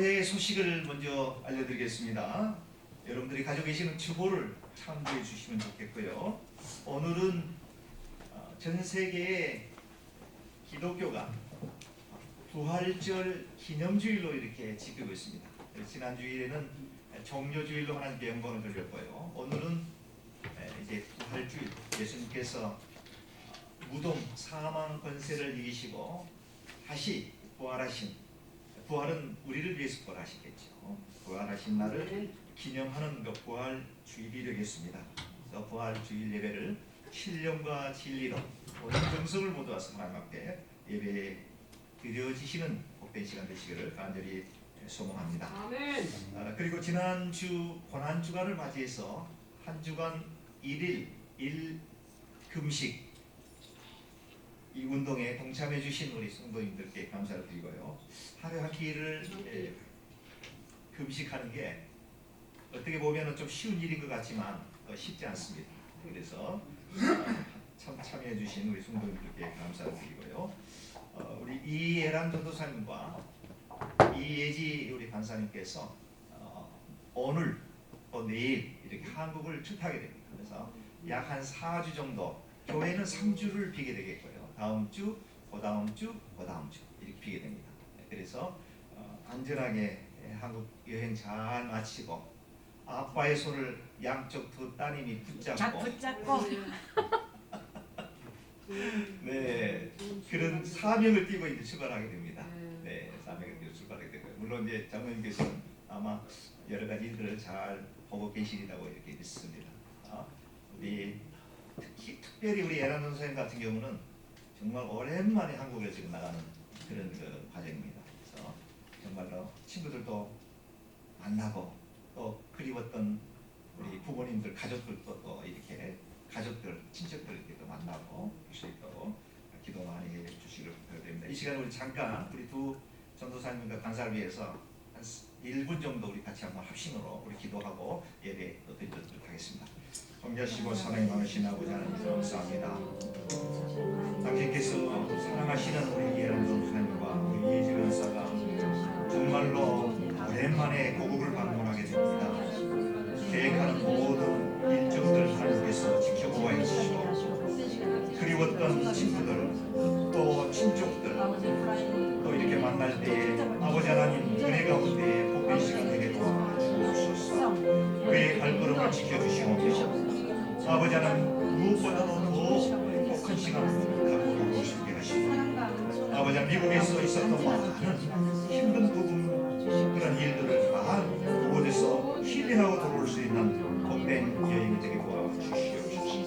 교회의 소식을 먼저 알려드리겠습니다. 여러분들이 가지고 계시는 주보를 참고해 주시면 좋겠고요. 오늘은 전 세계의 기독교가 부활절 기념주일로 이렇게 지키고 있습니다. 지난 주일에는 종료주일로 하나님께 영광을 돌렸고요. 오늘은 이제 부활주일, 예수님께서 무덤 사망 권세를 이기시고 다시 부활하신, 부활은 우리를 위해서 부활하시겠죠. 부활하신 날을 기념하는 그 부활주일이 되겠습니다. 그래서 부활주일 예배를 신령과 진리로 모든 정성을 모두와서 하나님 앞에 예배 드려지시는 복된 시간 되시기를 간절히 소망합니다. 아멘. 그리고 지난주 고난주간을 맞이해서 한 주간 1일 1금식 이 운동에 동참해 주신 우리 성도님들께 감사를 드리고요. 하루 한 끼를 금식하는 게 어떻게 보면 좀 쉬운 일인 것 같지만 쉽지 않습니다. 그래서 참여해 주신 우리 성도님들께 감사를 드리고요. 우리 이예란 전도사님과 이예지 우리 반사님께서 오늘 또 내일 이렇게 한국을 출타하게 됩니다. 그래서 약 한 4주 정도, 교회는 3주를 비게 되겠고요. 다음 주, 그다음 주, 그다음 주 이렇게 비게 됩니다. 그래서 안전하게 한국 여행 잘 마치고 아빠의 손을 양쪽 두 따님이 붙잡고 네, 그런 사명을 띠고 이제 출발하게 됩니다. 네, 사명을 띠고 출발하게 되고요. 물론 이제 장로님께서는 아마 여러 가지 일들을 잘 보고 계시리라고 이렇게 믿습니다. 우리 특별히 우리 에란 선생님 같은 경우는 정말 오랜만에 한국에 지금 나가는 그런 그 과정입니다. 그래서 정말로 친구들도 만나고 또 그리웠던 우리 부모님들, 가족들도 또 이렇게 가족들, 친척들 이렇게 또 만나고 볼 수 있도록 기도 많이 해주시기를 부탁드립니다. 이 시간에 우리 잠깐 우리 두 전도사님과 간사를 위해서 한 1분 정도 우리 같이 한번 합심으로 우리 기도하고 예배 드리도록 하겠습니다. 존귀하시고 사랑이 많으신 아버지 하나님 감사합니다. 당신께서 사랑하시는 우리 예란 전도사님과 우리 예지 간사가 정말로 오랜만에 고국을 방문하게 됩니다. 계획하는 모든 일정들 하나님께서 지켜보고 해주시고 그리웠던 친구들 또 친족들 또 이렇게 만날 때에 아버지 하나님 은혜 가운데 복된 시간 되게 도와주옵소서. 그의 발걸음을 지켜주시오며 아버지 하나님 무엇보다도 더 행복한 시간 갖고 가고 싶게 하시고 아버지 하나님 미국에서 있었던 많은 힘든 부분 그런 일들을 다 그곳에서 힐링하고 돌아올 수 있는 복된 여행이 되게 도와주시옵소서.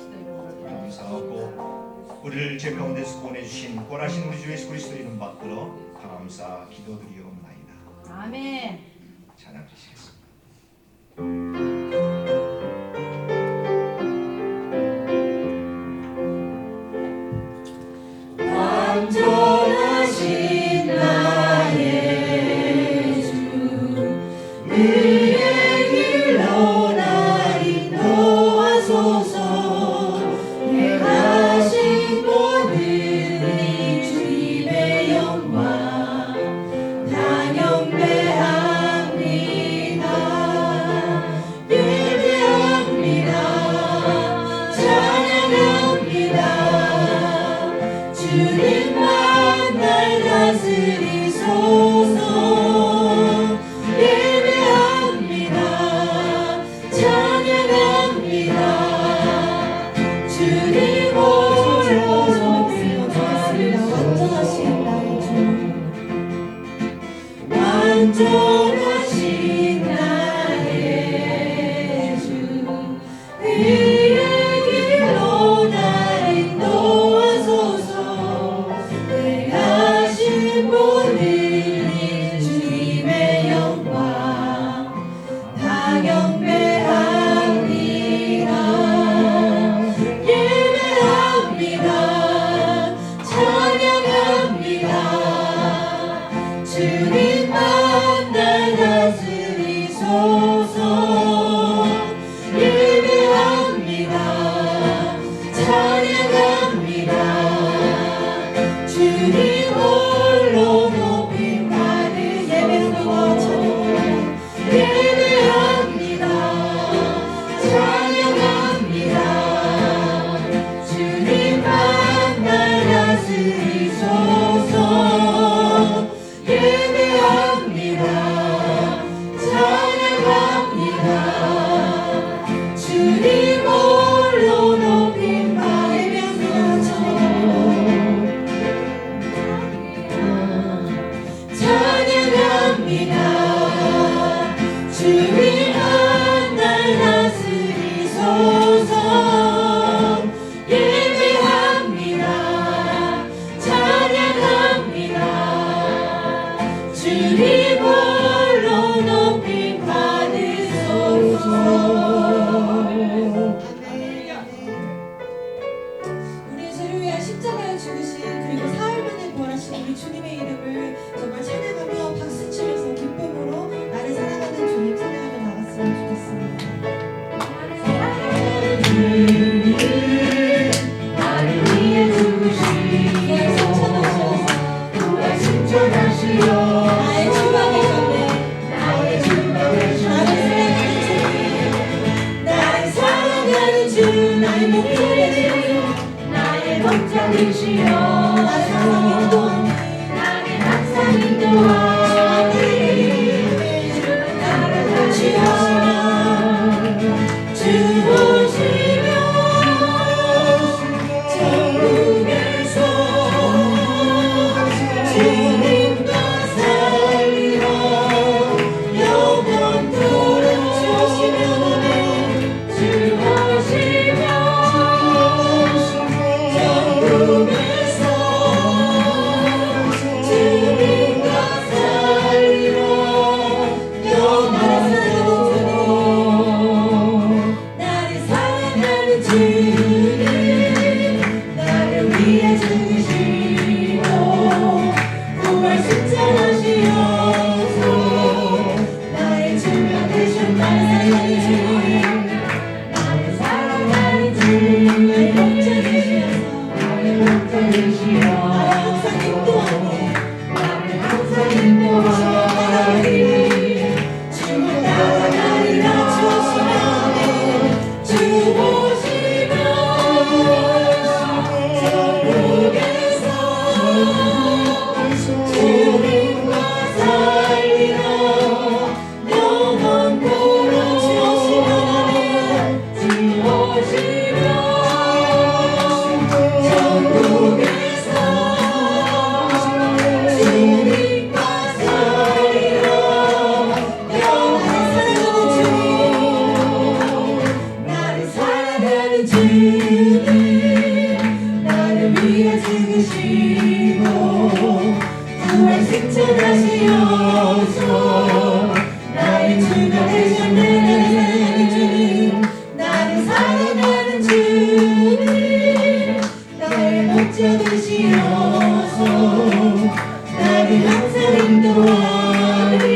감사하고 우리를 죄 가운데서 구원해주신 구원하신 우리 주 예수 그리스도 이름 받들어 감사 기도드리옵나이다. 아멘. 찬양 드리시겠습니다. 완전하신 나의 주 의의 길로 나 인도하소서. 행하신 모든 이 주님의 영광 다 경배합니다. 예배합니다. 찬양합니다. 주님만 날 다스리소서. 예배합니다. 찬양합니다. 주님 홀로 완전하신 나의 주 완전하신 나의 주 의의 길로 날 인도하소서. 행하신 모든 일 주님의 영광 다 경배합니다. 예배합니다. 찬양합니다. 주님만 날 다스리소서. 예배합니다. 찬양합니다. 주님 홀로 높임 받은 예배하고 찬양 예배합니다. 주님 한 날 다스리소서. 예배합니다. 찬양합니다. 주님 홀로 높임 받으소서. 우리의 죄를 위하여 십자가에 죽으신 그리고 사흘만에 부활하신 우리 주님의 이름을 정말 찬양하며 박수치면서 기쁨으로 나를 사랑하는 주님 찬양하며 나갔으면 좋겠습니다. 나를 위해 죽으시고 부활 승천하시어 나의 주방의 전에 나의 주방의 나를 사랑하는 주 나의 목표의 주 나의 목자이시여 나를 항상 인도하네 나를 항상 인도하니 나를 다시하시며 주 오시며 천국에서 주님과 살리라 영원토록 주 오시며 천국에서 주님과 살리라 영원토록 나를 사랑하는 주님 나를 위해 죽으시고 부활 승천하시어서 나의 주가 되신 나의 주님 나를 사랑하는 주님 나의 목자이시여 나를 항상 인도하네 나를 항상 인도하니 주를 따라가리라 주 오시며 주 오시며 천국에서 주님과 살리라 영원토록 주 오시며 주 오시며 천국에서 주님과 살리라 나를 사랑하는 주님 나를 위해 죽으시고 부활 승천하시어서 나의 주가 되셨네 나를 사랑하는 주님 나의 목자 되시어서 나를 항상 인도하니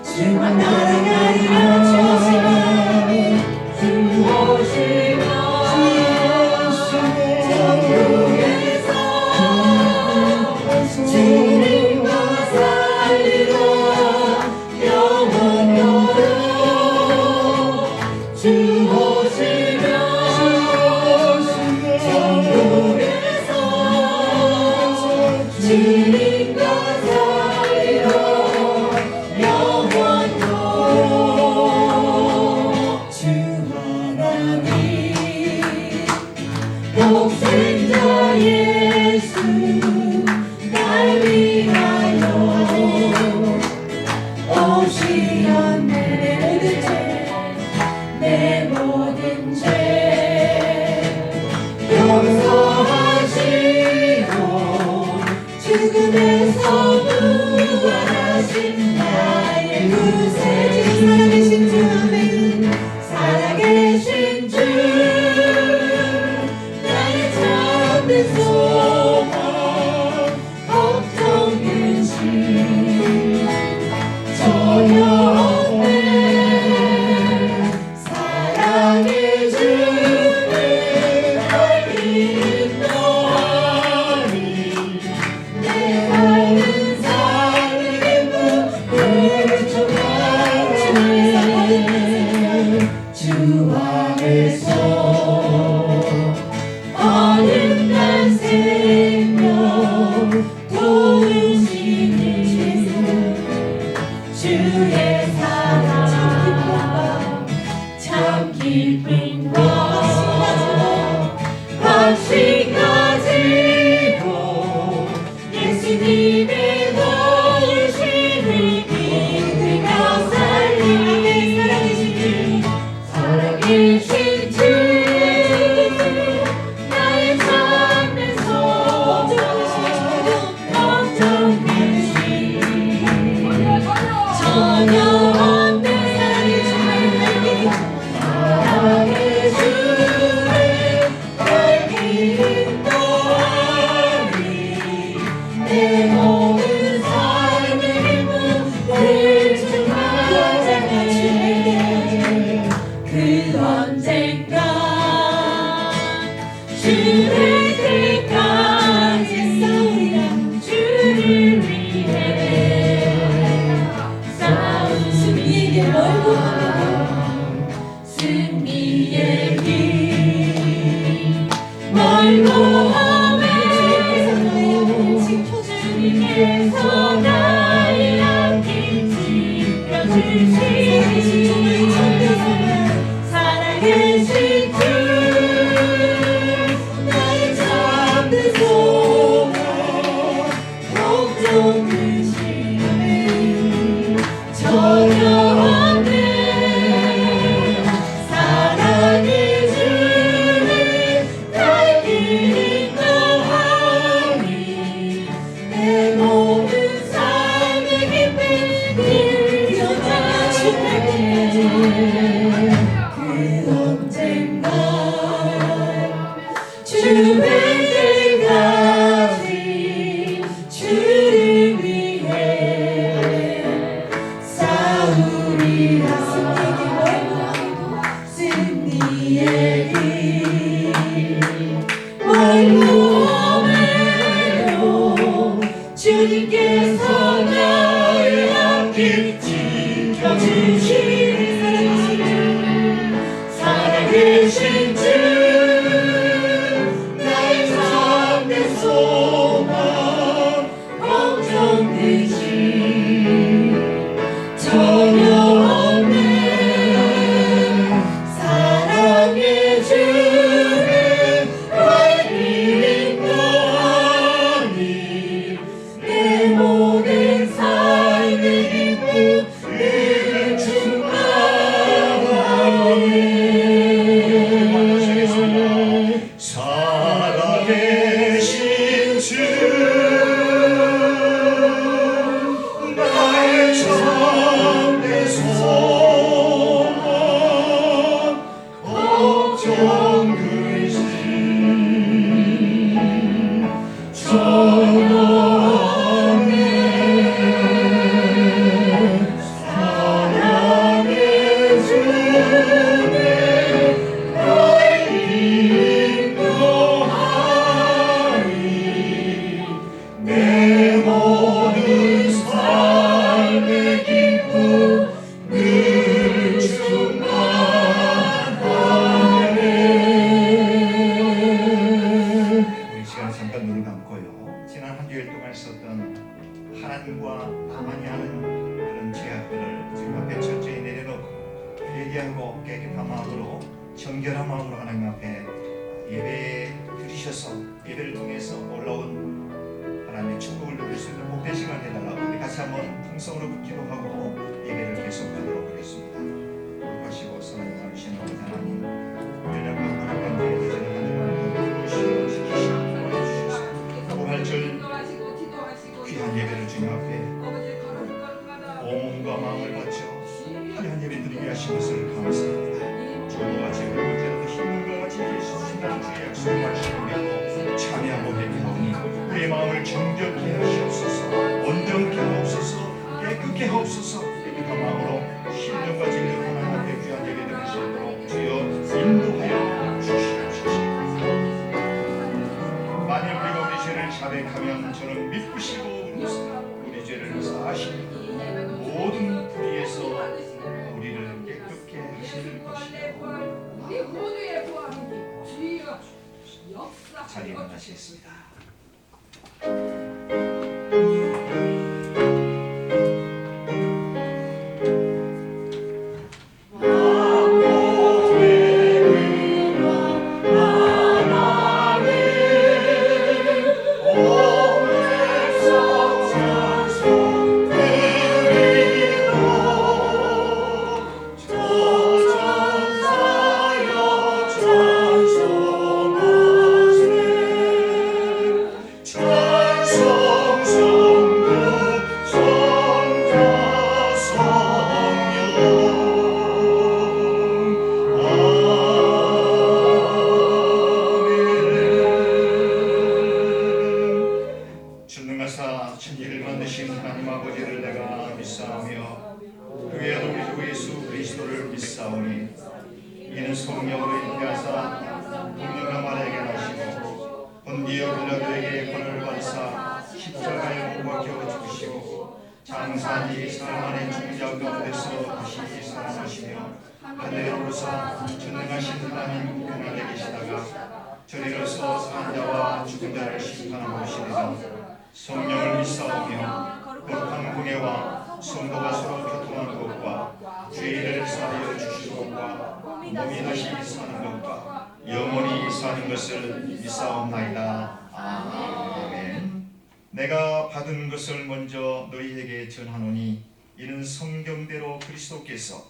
주만 따라가리라 주 오시며 천국에서 주님과 살리라 영원토록 주 오시며 천국에서 주님과 살리라 영원토록 주 하나님 독생자 예수 날 위하여 오시었네 내 모든 죄 용서하시고 죽음에서 부활하신 나의 구세주 살아계신 주 아멘 살아계신 주 나의 참된 소망 걱정 근심 전혀 없네 사랑의 주님 날 인도하니 내 삶은 살기 기쁨 그 언젠가 주의 때까지 주를 위해 싸우리라. 승리의 길 멀고매로 주님께서 나의 앞길 지켜주시니 살아계신 주 나의 참된 소망 걱정 되시 전혀 없네. 사랑의 주는 나의 힘도 아니 내 모든 삶의 기쁨 늘 충만하네. 살아계신 주 나의 참된 소망 걱정 근심 전혀 없네. 사랑의 주는 나의 힘도 하니 내 모든 삶의 기쁨 늘 충만하네. 우리 시간 잠깐 눈을 감고요. 지난 한 주일 동안 있었던 하나님과 나만이 하는 그런 죄악들을 주님 앞에 철저히 내려놓고 회개하고 깨끗한 마음으로 정결한 마음으로 하나님 앞에 예배 드리셔서 예배를 통해서 올라온 하나님의 축복을 누릴 수 있는 복된 시간 해달라고 우리 같이 한번 통성으로 기도하고 예배를 계속하도록 하겠습니다. 하시고 선하게 나누시는 우리 하나님, 연약한 하나님 가운데 계시는 하나님을 부르시고 지키시고 도와주셔서 부활절 귀한 예배를 주님 앞에 몸과 마음을 바쳐 귀한 예배 드리게 하신 것을 감사합니다. 주님과 지금 언제라도 힘과 같이 예수 신나는 주의 약속을 말씀을 믿고 참여하고 회개하오니 우리의 마음을 정결케 하시옵소서. 온전케 하옵소서. 깨끗게 하옵소서. 깨끗한 마음으로 신령과 진리로 하나님 앞에 귀한 예배 드릴 수 있도록 주여 인도하여 주시옵소서. 만일 우리가 우리 죄를 자백하면 저는 미쁘시고 우리 죄를 사하시니 모든 불의에서 우리를 깨끗게 하실 것이요. 우리 모두의 구함이 주여 역사 자리에 만나시겠습니다. 천지를 만드신 하나님 아버지를 내가 믿사오며 그 외에도 우리 주 예수 그리스도를 믿사오니 이는 성령으로 인하사 분명한 말에게 하시고 본디오 빌라도에게 권한을 받으사 십자가에 못 박혀 죽으시고 장사니 사람 안에 죽은 자 가운데서 다시 살아나시며 하늘에 오르사 전능하신 하나님 그날에 계시다가 저리로서 산 자와 죽은 자를 심판하고 오시리라. 성령을 믿사오며 거룩한 공예와 성도가 서로 교통하는 것과 죄를 사하여 주시는 것과 몸이 다시 사는 것과 영원히 사는 것을 믿사옵나이다. 아멘. 내가 받은 것을 먼저 너희에게 전하노니 이는 성경대로 그리스도께서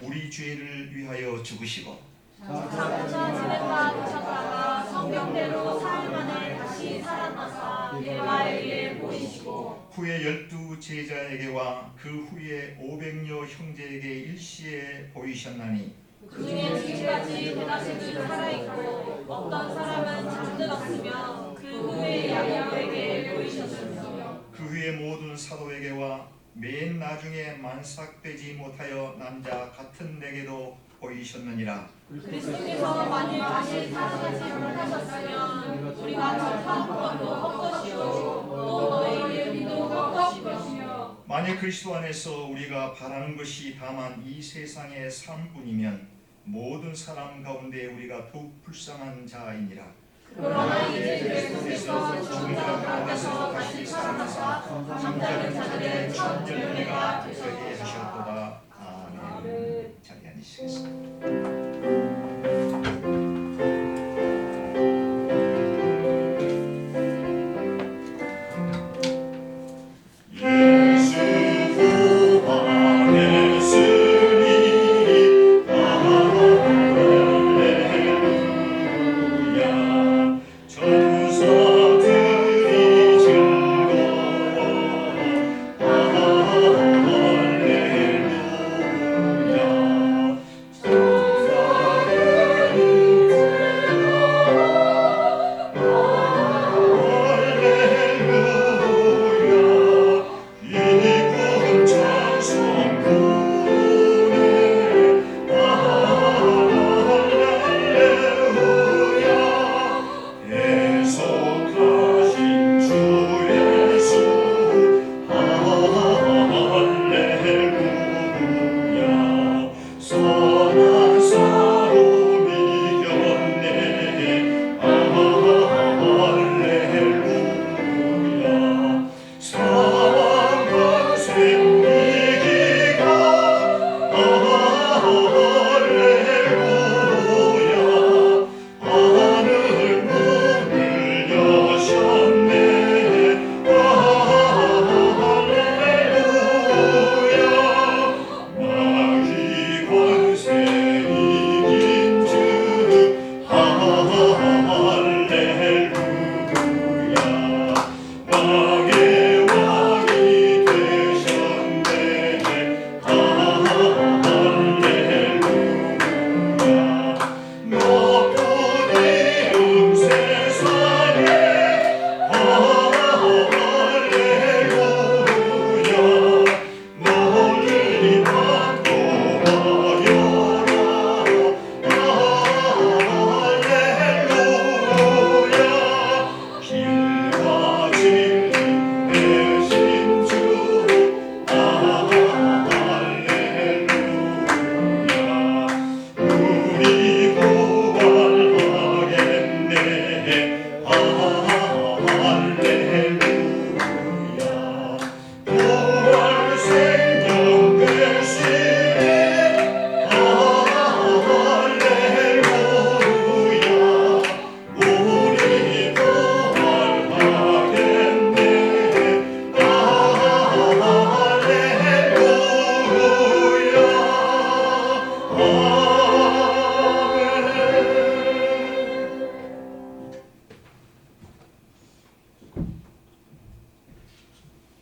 우리 죄를 위하여 죽으시고 저처럼 지냈다 보셨다가 성경대로 사흘 만에 다시 살아나사 일과에 의해 보이시고 후에 12 제자에게와 그 후에 500여 형제에게 일시에 보이셨나니 그중에 지금까지 대다수들 살아있고 어떤 사람은 잠들었으며 그 후에 야고보에게 보이셨으며 그 후에 모든 사도에게와 맨 나중에 만삭되지 못하여 남자 같은 내게도 보이셨느니라. 그리스도께서 만일 다시 살아나지 못하셨으면 우리가 접한 것도 헛것이요 또 너희의 믿음도 헛것이며 만일 그리스도 안에서 우리가 바라는 것이 다만 이 세상의 삶뿐이면 모든 사람 가운데 우리가 더욱 불쌍한 자이니라. 그러나 이제 그리스도께서 죽은 자 가운데서 다시 살아나사 잠자는 자들의 첫 열매가 되게 하셨도다. 아멘. 자리에 앉으시겠습니다.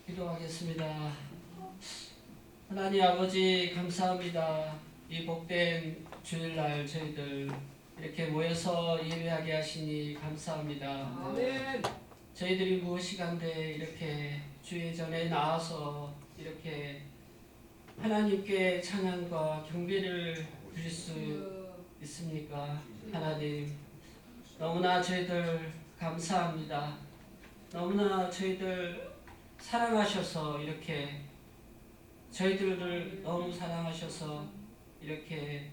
기도하겠습니다. 하나님 아버지 감사합니다. 이 복된 주일날 저희들 이렇게 모여서 예배하게 하시니 감사합니다. 아멘. 저희들이 무엇이간데 이렇게 주의 전에 나와서 이렇게 하나님께 찬양과 경배를 드릴 수 있습니까? 하나님 너무나 저희들 감사합니다. 너무나 저희들 사랑하셔서 이렇게 저희들을 너무 사랑하셔서 이렇게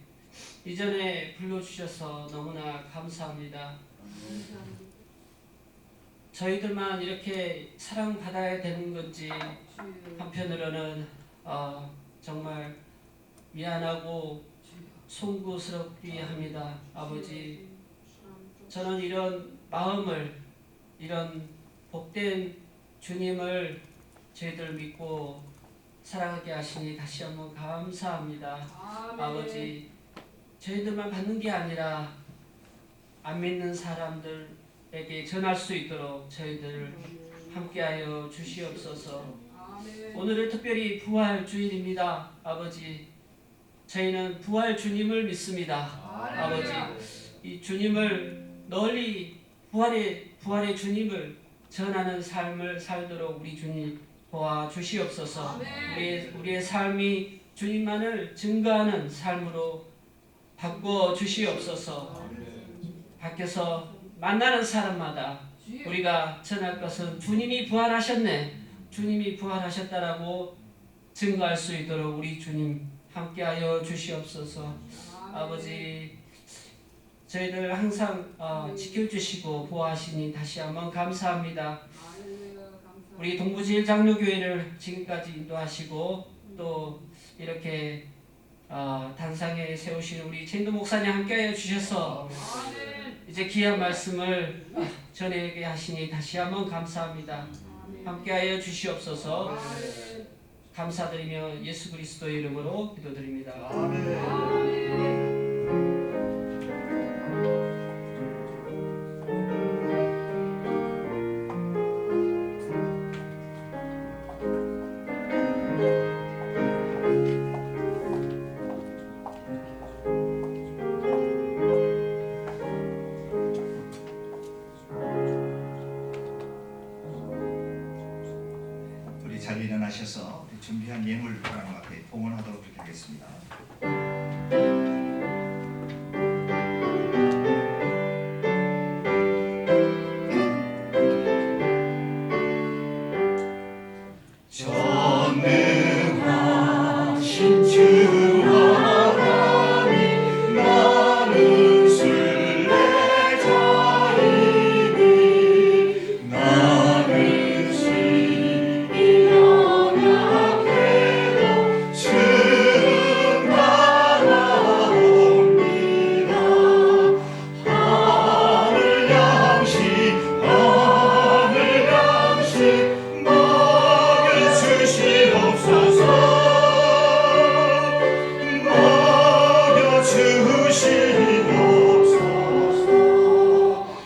이전에 불러주셔서 너무나 감사합니다. 저희들만 이렇게 사랑받아야 되는 건지 한편으로는 정말 미안하고 송구스럽게 합니다. 아버지, 저는 이런 마음을, 이런 복된 주님을 저희들 믿고 사랑하게 하시니 다시 한번 감사합니다. 아멘. 아버지, 저희들만 받는 게 아니라 안 믿는 사람들에게 전할 수 있도록 저희들 함께하여 주시옵소서. 아멘. 오늘은 특별히 부활 주일입니다. 아버지, 저희는 부활 주님을 믿습니다. 아버지, 이 주님을 널리 부활의 주님을 전하는 삶을 살도록 우리 주님 도와 주시옵소서. 우리의 삶이 주님만을 증거하는 삶으로 바꿔 주시옵소서. 밖에서 만나는 사람마다 우리가 전할 것은 주님이 부활하셨네, 주님이 부활하셨다라고 증거할 수 있도록 우리 주님 함께하여 주시옵소서. 아버지, 저희들 항상 지켜주시고 보호하시니 다시 한번 감사합니다. 우리 동부제일장로교회를 지금까지 인도하시고 또 이렇게 단상에 세우신 우리 최인도 목사님 함께하여 주셔서 이제 귀한 말씀을 전하게 하시니 다시 한번 감사합니다. 함께하여 주시옵소서. 감사드리며 예수 그리스도의 이름으로 기도드립니다. 우리 잘 일어나셔서 우리 준비한 예물 하나님 앞에 봉헌하도록 그렇게 하겠습니다. 전능하신 주 하나님, 나는 순례자이니 나는 심히 연약해도 주는 나라옵니다. 하늘 양식 먹여주시옵소서.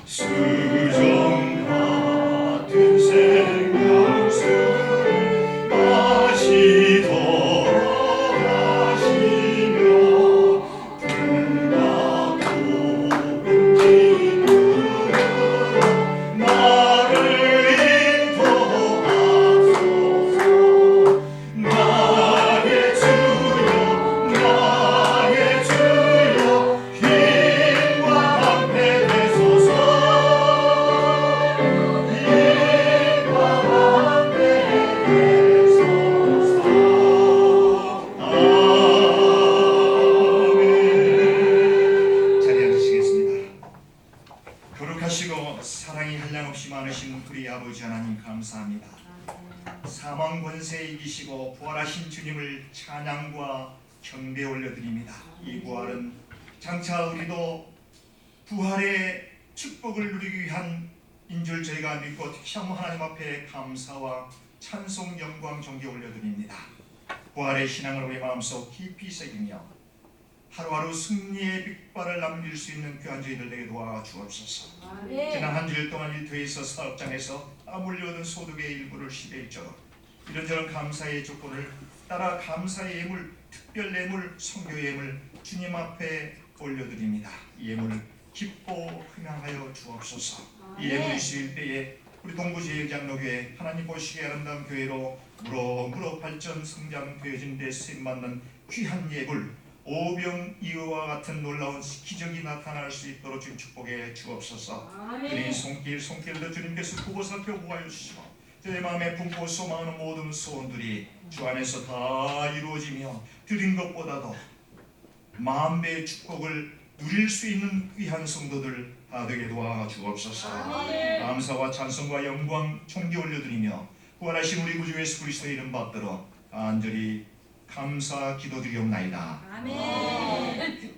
수정 같은 생명수를 마시도록 하시며 불같고 은기누르 나를 인도하소서. 나의 주여 힘과 방패 되소서. 힘과 방패 되소서. 아멘. 자리에 앉으시겠습니다. 거룩하시고 사랑이 한량없이 많으신 우리 아버지 하나님 감사합니다. 사망 권세에 이기시고 부활하신 주님을 찬양과 경배 올려드립니다. 이 부활은 장차 우리도 부활의 축복을 누리기 위한 인줄 저희가 믿고 특히 한번 하나님 앞에 감사와 찬송 영광 존귀 올려드립니다. 부활의 신앙을 우리 마음속 깊이 새기며 하루하루 승리의 빛발을 남길 수 있는 귀한 저희들 되게 도와 주옵소서. 지난 한 주일 동안 일터에서 사업장에서 아물려오던 소득의 일부를 10의 1조로 이런저런 감사의 조건을 따라 감사의 예물, 특별 예물, 성교 예물 주님 앞에 올려드립니다. 이 예물을 기뻐 흥양하여 주옵소서. 이 예물이 쓰일 때에 우리 동부제일장로교회 하나님 보시기에 아름다운 교회로 무럭무럭 발전 성장되어진 데 쓰임받는 귀한 예물, 오병이어와 같은 놀라운 기적이 나타날 수 있도록 주님 축복해 주옵소서. 그린 손길도 주님께서 보고 살펴보아여 주시고 저의 마음에 품고 소망하는 모든 소원들이 주 안에서 다 이루어지며 드린 것보다도 만배의 축복을 누릴 수 있는 귀한 성도들 다 되게 도와 주옵소서. 감사와 찬송과 영광 존귀 올려드리며 부활하신 우리 구주 예수 그리스도의 이름 받들어 간절히 감사 기도드리옵나이다. 아멘.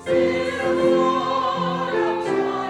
세상 사람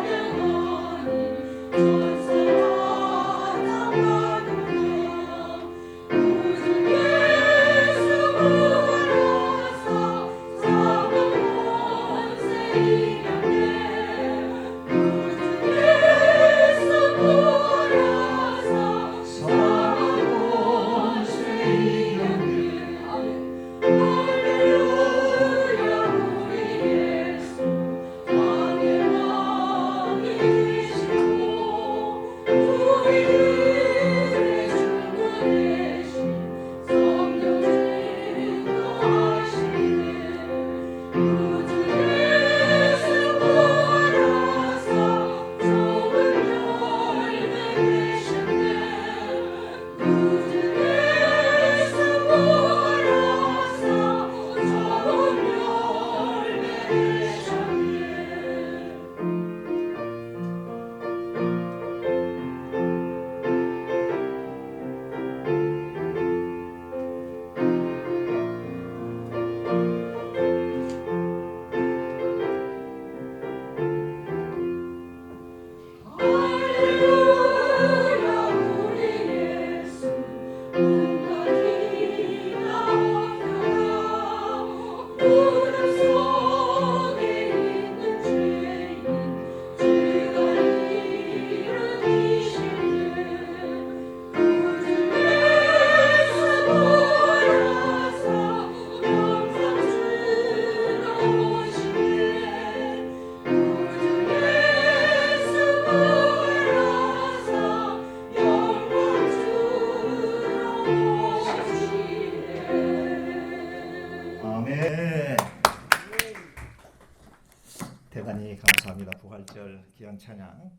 부활절 귀한 찬양,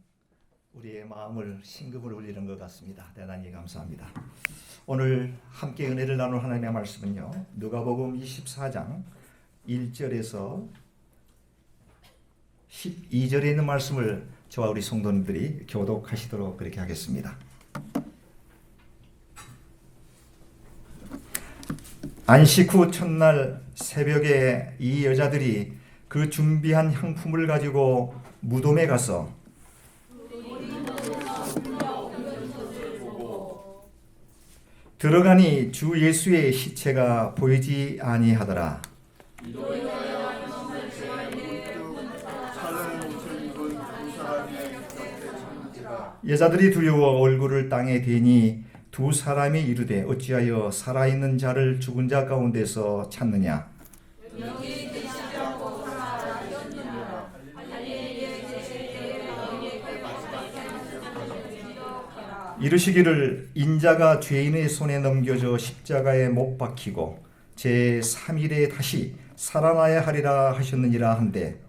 우리의 마음을 심금을 울리는 것 같습니다. 대단히 감사합니다. 오늘 함께 은혜를 나눌 하나님의 말씀은요, 누가복음 24장 1절에서 12절에 있는 말씀을 저와 우리 성도님들이 교독하시도록 그렇게 하겠습니다. 안식 후 첫날 새벽에 이 여자들이 그 준비한 향품을 가지고 무덤에 가서 들어가니 주 예수의 시체가 보이지 아니하더라. 여자들이 두려워 얼굴을 땅에 대니 두 사람이 이르되 어찌하여 살아있는 자를 죽은 자 가운데서 찾느냐. 이르시기를 인자가 죄인의 손에 넘겨져 십자가에 못 박히고 제3일에 다시 살아나야 하리라 하셨느니라 한데,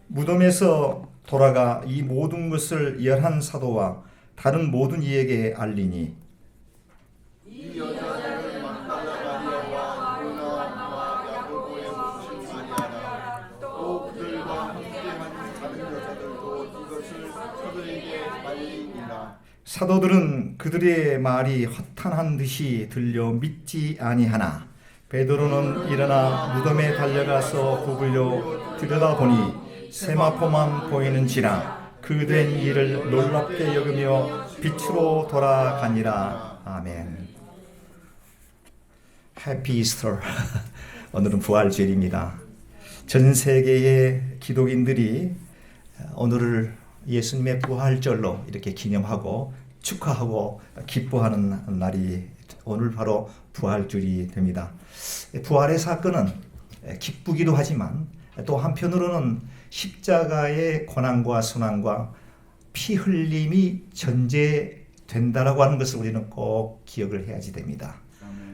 무덤에서 돌아가 이 모든 것을 11사도와 다른 모든 이에게 알리니 이 여자들은 막달라 마리아와 요나와 야고보의母 마리아라 또 그들과 함께한 다른 여자들도 이것을 그들에게 알리니라. 사도들은 그들의 말이 허탄한 듯이 들려 믿지 아니하나 베드로는 일어나 무덤에 달려가서 구불려 들여다보니 세마포만 보이는지라 그 된 일을 놀랍게 여기며 빛으로 돌아가니라. 아멘. 해피 이스터. 오늘은 부활절입니다. 전 세계의 기독인들이 오늘을 예수님의 부활절로 이렇게 기념하고 축하하고 기뻐하는 날이 오늘 바로 부활절이 됩니다. 부활의 사건은 기쁘기도 하지만 또 한편으로는 십자가의 고난과 순환과 피 흘림이 전제된다라고 하는 것을 우리는 꼭 기억을 해야지 됩니다.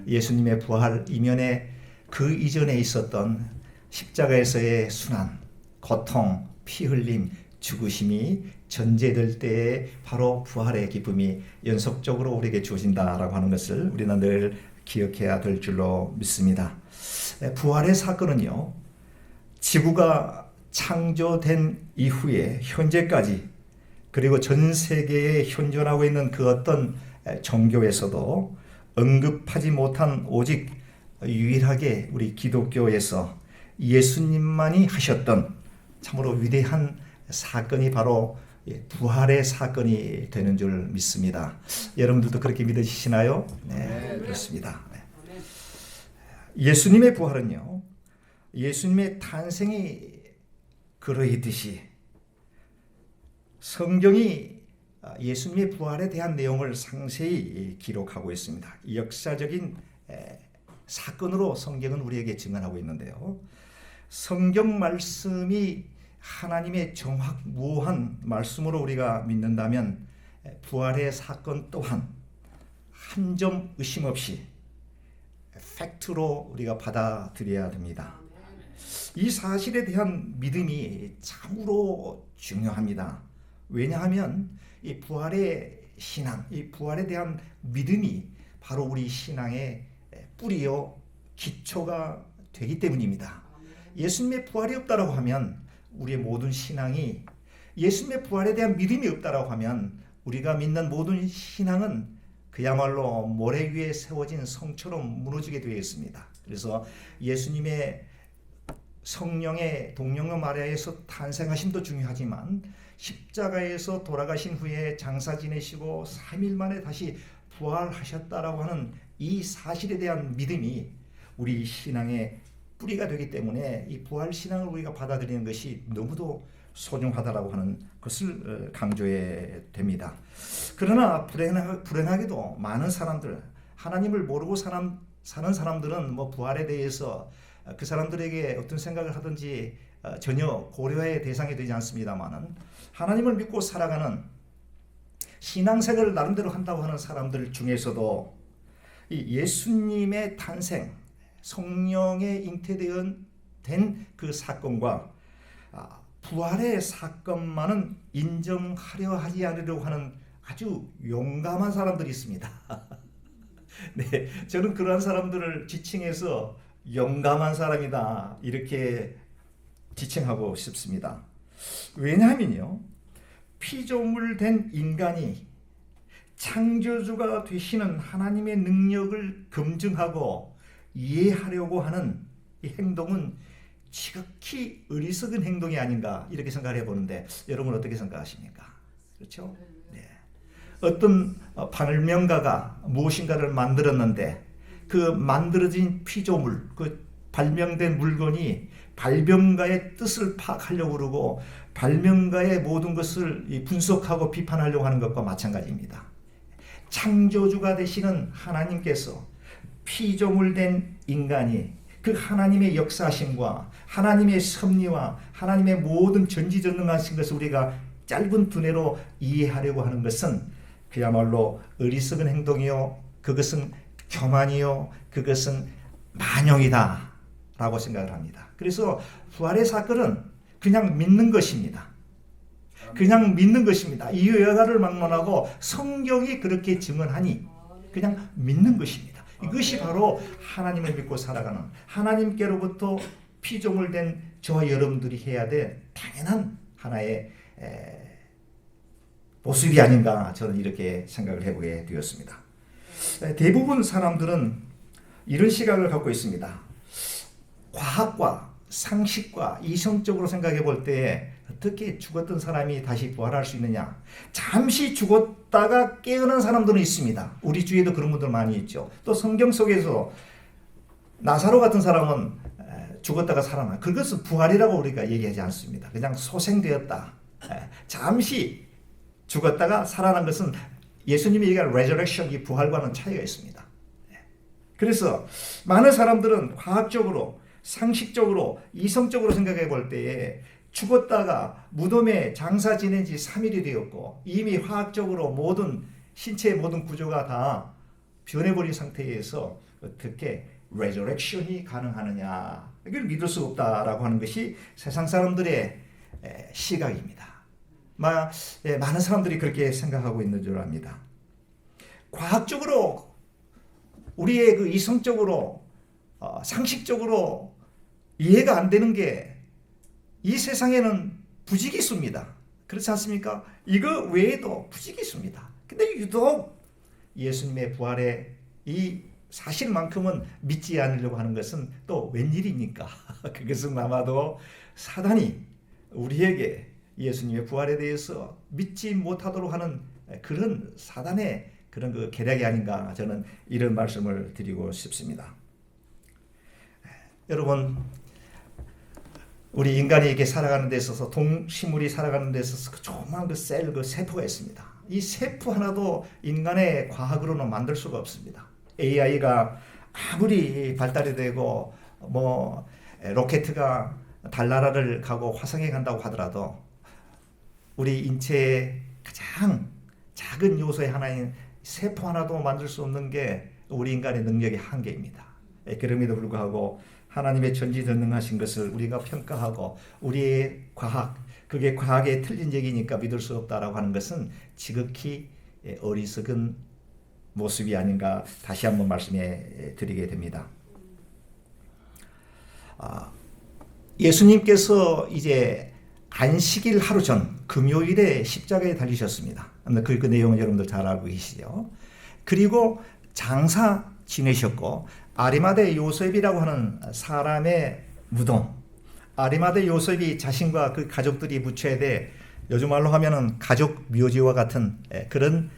예수님의 부활 이면에 그 이전에 있었던 십자가에서의 순환, 고통, 피 흘림, 죽으심이 전제될 때에 바로 부활의 기쁨이 연속적으로 우리에게 주어진다라고 하는 것을 우리는 늘 기억해야 될 줄로 믿습니다. 부활의 사건은요, 지구가 창조된 이후에 현재까지 그리고 전 세계에 현존하고 있는 그 어떤 종교에서도 언급하지 못한 오직 유일하게 우리 기독교에서 예수님만이 하셨던 참으로 위대한 사건이 바로 부활의 사건이 되는 줄 믿습니다. 여러분들도 그렇게 믿으시나요? 네, 그렇습니다. 네. 예수님의 부활은요, 예수님의 탄생이 그러했듯이 성경이 예수님의 부활에 대한 내용을 상세히 기록하고 있습니다. 역사적인 사건으로 성경은 우리에게 증언하고 있는데요. 성경 말씀이 하나님의 정확무오한 말씀으로 우리가 믿는다면 부활의 사건 또한 한 점 의심 없이 팩트로 우리가 받아들여야 됩니다. 이 사실에 대한 믿음이 참으로 중요합니다. 왜냐하면 이 부활의 신앙, 이 부활에 대한 믿음이 바로 우리 신앙의 뿌리요 기초가 되기 때문입니다. 예수님의 부활이 없다라고 하면 우리의 모든 신앙이, 예수님의 부활에 대한 믿음이 없다라고 하면 우리가 믿는 모든 신앙은 그야말로 모래 위에 세워진 성처럼 무너지게 되어 있습니다. 그래서 예수님의 성령의 동령녀 마리아에서 탄생하심도 중요하지만 십자가에서 돌아가신 후에 장사 지내시고 3일 만에 다시 부활하셨다라고 하는 이 사실에 대한 믿음이 우리 신앙의 뿌리가 되기 때문에 이 부활 신앙을 우리가 받아들이는 것이 너무도 소중하다라고 하는 것을 강조해야 됩니다. 그러나 불행하게도 많은 사람들, 하나님을 모르고 사는 사람들은 뭐 부활에 대해서 그 사람들에게 어떤 생각을 하든지 전혀 고려의 대상이 되지 않습니다만은, 하나님을 믿고 살아가는 신앙생활을 나름대로 한다고 하는 사람들 중에서도 이 예수님의 탄생, 성령의 잉태된 된 그 사건과 부활의 사건만은 인정하려 하지 않으려고 하는 아주 용감한 사람들이 있습니다. 네, 저는 그러한 사람들을 지칭해서 용감한 사람이다 이렇게 지칭하고 싶습니다. 왜냐하면요, 피조물 된 인간이 창조주가 되시는 하나님의 능력을 검증하고 이해하려고 하는 이 행동은 지극히 어리석은 행동이 아닌가 이렇게 생각을 해보는데 여러분 어떻게 생각하십니까? 그렇죠? 네. 어떤 발명가가 무엇인가를 만들었는데 그 만들어진 피조물, 그 발명된 물건이 발명가의 뜻을 파악하려고 그러고 발명가의 모든 것을 분석하고 비판하려고 하는 것과 마찬가지입니다. 창조주가 되시는 하나님께서 피조물 된 인간이 그 하나님의 역사심과 하나님의 섭리와 하나님의 모든 전지전능하신 것을 우리가 짧은 두뇌로 이해하려고 하는 것은 그야말로 어리석은 행동이요, 그것은 교만이요, 그것은 만용이다 라고 생각을 합니다. 그래서 부활의 사건은 그냥 믿는 것입니다. 그냥 믿는 것입니다. 이 여가를 막론하고 성경이 그렇게 증언하니 그냥 믿는 것입니다. 이것이 바로 하나님을 믿고 살아가는, 하나님께로부터 피조물 된 저와 여러분들이 해야 될 당연한 하나의 모습이 아닌가 저는 이렇게 생각을 해보게 되었습니다. 대부분 사람들은 이런 시각을 갖고 있습니다. 과학과 상식과 이성적으로 생각해 볼 때 어떻게 죽었던 사람이 다시 부활할 수 있느냐. 잠시 죽었다가 깨어난 사람들은 있습니다. 우리 주위에도 그런 분들 많이 있죠. 또 성경 속에서 나사로 같은 사람은 죽었다가 살아나. 그것은 부활이라고 우리가 얘기하지 않습니다. 그냥 소생되었다. 잠시 죽었다가 살아난 것은 예수님이 얘기한 resurrection, 이 부활과는 차이가 있습니다. 그래서 많은 사람들은 과학적으로, 상식적으로, 이성적으로 생각해 볼 때에 죽었다가 무덤에 장사 지낸 지 3일이 되었고 이미 화학적으로 모든 신체의 모든 구조가 다 변해버린 상태에서 어떻게 resurrection이 가능하느냐, 이걸 믿을 수 없다라고 하는 것이 세상 사람들의 시각입니다. 많은 사람들이 그렇게 생각하고 있는 줄 압니다. 과학적으로 우리의 그 이성적으로 상식적으로 이해가 안 되는 게 이 세상에는 부지기수입니다. 그렇지 않습니까? 이거 외에도 부지기수입니다. 근데 유독 예수님의 부활의 이 사실만큼은 믿지 않으려고 하는 것은 또 웬일입니까? 그것은 아마도 사단이 우리에게 예수님의 부활에 대해서 믿지 못하도록 하는 그런 사단의 그런 그 계략이 아닌가, 저는 이런 말씀을 드리고 싶습니다. 여러분, 우리 인간이 이렇게 살아가는 데 있어서, 동식물이 살아가는 데 있어서 그 조그만 그 셀, 그 세포가 있습니다. 이 세포 하나도 인간의 과학으로는 만들 수가 없습니다. AI가 아무리 발달이 되고 로켓가 달나라를 가고 화성에 간다고 하더라도 우리 인체의 가장 작은 요소의 하나인 세포 하나도 만들 수 없는 게 우리 인간의 능력의 한계입니다. 그럼에도 불구하고 하나님의 전지전능하신 것을 우리가 평가하고 우리의 과학, 그게 과학에 틀린 얘기니까 믿을 수 없다라고 하는 것은 지극히 어리석은 모습이 아닌가 다시 한번 말씀해 드리게 됩니다. 예수님께서 이제 안식일 하루 전 금요일에 십자가에 달리셨습니다. 그 내용은 여러분들 잘 알고 계시죠. 그리고 장사 지내셨고 아리마대 요셉이라고 하는 사람의 무덤, 아리마대 요셉이 자신과 그 가족들이 묻혀야 돼 요즘 말로 하면은 가족 묘지와 같은 그런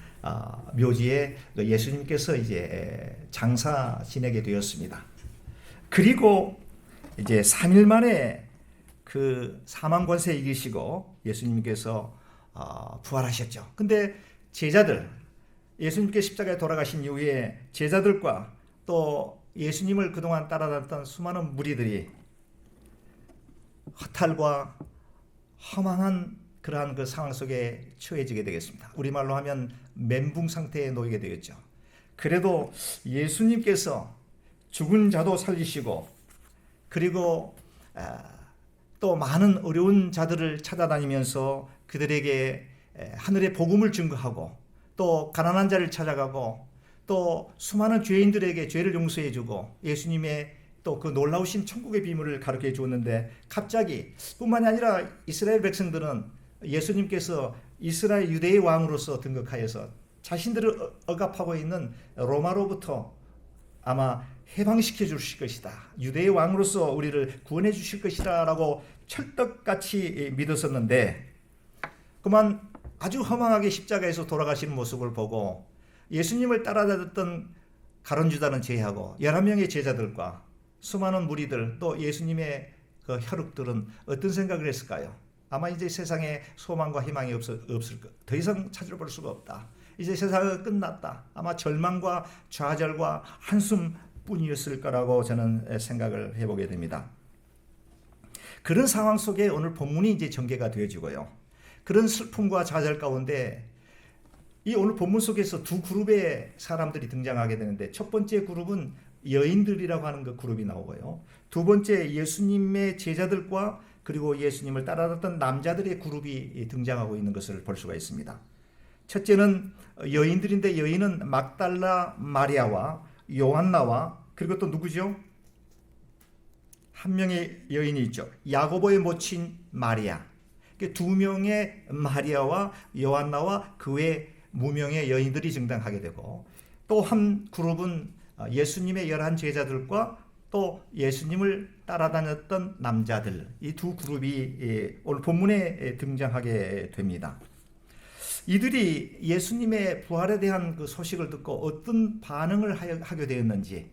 묘지에 예수님께서 이제 장사 지내게 되었습니다. 그리고 이제 3일 만에 그 사망 권세 이기시고 예수님께서 부활하셨죠. 근데 제자들, 예수님께 십자가에 돌아가신 이후에 제자들과 또 예수님을 그동안 따라다녔던 수많은 무리들이 허탈과 허망한 그러한 그 상황 속에 처해지게 되겠습니다. 우리말로 하면 멘붕 상태에 놓이게 되겠죠. 그래도 예수님께서 죽은 자도 살리시고 그리고 또 많은 어려운 자들을 찾아다니면서 그들에게 하늘의 복음을 증거하고 또 가난한 자를 찾아가고 또 수많은 죄인들에게 죄를 용서해 주고 예수님의 또 그 놀라우신 천국의 비밀을 가르쳐 주었는데 갑자기 뿐만이 아니라 이스라엘 백성들은 예수님께서 이스라엘 유대의 왕으로서 등극하여서 자신들을 억압하고 있는 로마로부터 아마 해방시켜 주실 것이다. 유대의 왕으로서 우리를 구원해 주실 것이다 라고 철떡같이 믿었었는데 그만 아주 허망하게 십자가에서 돌아가시는 모습을 보고 예수님을 따라다녔던 가룟유다는 제외하고 11명의 제자들과 수많은 무리들 또 예수님의 그 혈육들은 어떤 생각을 했을까요? 아마 이제 세상에 소망과 희망이 없을 것, 더 이상 찾아볼 수가 없다. 이제 세상은 끝났다. 아마 절망과 좌절과 한숨뿐이었을 거라고 저는 생각을 해보게 됩니다. 그런 상황 속에 오늘 본문이 이제 전개가 되어지고요. 그런 슬픔과 좌절 가운데 이 오늘 본문 속에서 두 그룹의 사람들이 등장하게 되는데 첫 번째 그룹은 여인들이라고 하는 그 그룹이 나오고요. 두 번째 예수님의 제자들과 그리고 예수님을 따라갔던 남자들의 그룹이 등장하고 있는 것을 볼 수가 있습니다. 첫째는 여인들인데 여인은 막달라 마리아와 요한나와 그리고 또 누구죠? 한 명의 여인이 있죠. 야고보의 모친 마리아. 두 명의 마리아와 요한나와 그 외 무명의 여인들이 등장하게 되고 또 한 그룹은 예수님의 11 제자들과 또 예수님을 따라다녔던 남자들 이 두 그룹이 오늘 본문에 등장하게 됩니다. 이들이 예수님의 부활에 대한 그 소식을 듣고 어떤 반응을 하게 되었는지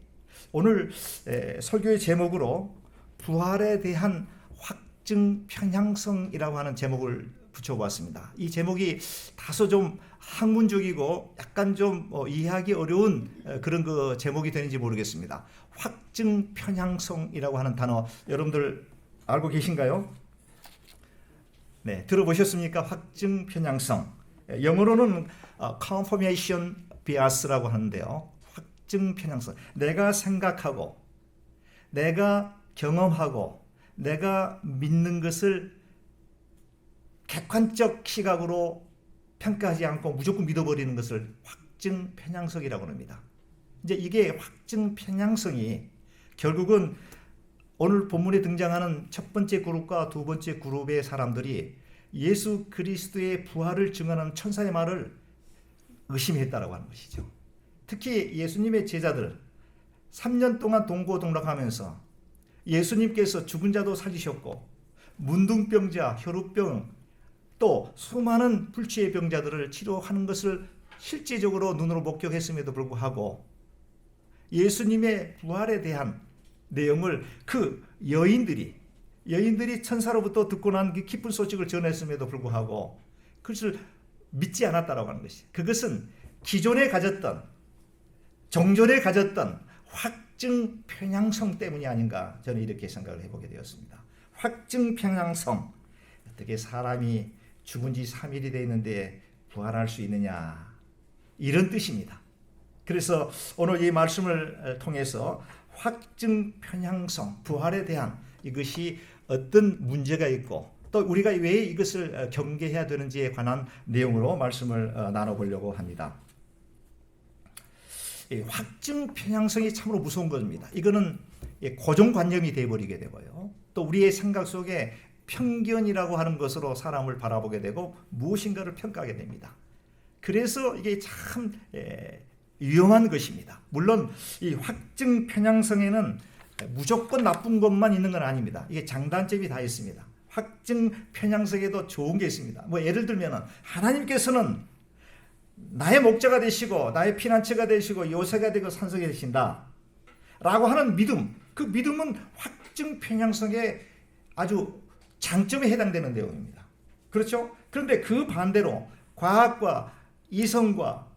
오늘 설교의 제목으로 부활에 대한 확증 편향성이라고 하는 제목을 붙여보았습니다. 이 제목이 다소 좀 학문적이고 약간 좀 이해하기 어려운 그런 그 제목이 되는지 모르겠습니다. 확증 편향성이라고 하는 단어 여러분들 알고 계신가요? 네, 들어보셨습니까? 확증 편향성. 영어로는 confirmation bias라고 하는데요. 확증 편향성. 내가 생각하고 내가 경험하고 내가 믿는 것을 객관적 시각으로 평가하지 않고 무조건 믿어버리는 것을 확증 편향성이라고 합니다. 이제 이게 확증 편향성이 결국은 오늘 본문에 등장하는 첫 번째 그룹과 두 번째 그룹의 사람들이 예수 그리스도의 부활을 증언하는 천사의 말을 의심했다라고 하는 것이죠. 특히 예수님의 제자들 3년 동안 동고동락하면서 예수님께서 죽은 자도 살리셨고 문둥병자, 혈우병 또 수많은 불치의 병자들을 치료하는 것을 실제적으로 눈으로 목격했음에도 불구하고 예수님의 부활에 대한 내용을 그 여인들이 천사로부터 듣고 난 그 기쁜 소식을 전했음에도 불구하고 그것을 믿지 않았다라고 하는 것이 그것은 기존에 가졌던 정존에 가졌던 확증 편향성 때문이 아닌가 저는 이렇게 생각을 해보게 되었습니다. 확증 편향성 어떻게 사람이 죽은 지 3일이 되었는데 부활할 수 있느냐 이런 뜻입니다. 그래서 오늘 이 말씀을 통해서 확증 편향성 부활에 대한 이것이 어떤 문제가 있고 또 우리가 왜 이것을 경계해야 되는지에 관한 내용으로 말씀을 나눠보려고 합니다. 확증 편향성이 참으로 무서운 겁니다. 이거는 고정관념이 되어버리게 되고요. 또 우리의 생각 속에 편견이라고 하는 것으로 사람을 바라보게 되고 무엇인가를 평가하게 됩니다. 그래서 이게 참 위험한 것입니다. 물론 이 확증 편향성에는 무조건 나쁜 것만 있는 건 아닙니다. 이게 장단점이 다 있습니다. 확증 편향성에도 좋은 게 있습니다. 뭐 예를 들면 하나님께서는 나의 목자가 되시고 나의 피난처가 되시고 요새가 되고 산성이 되신다 라고 하는 믿음, 그 믿음은 확증 편향성의 아주 장점에 해당되는 내용입니다. 그렇죠? 그런데 그 반대로 과학과 이성과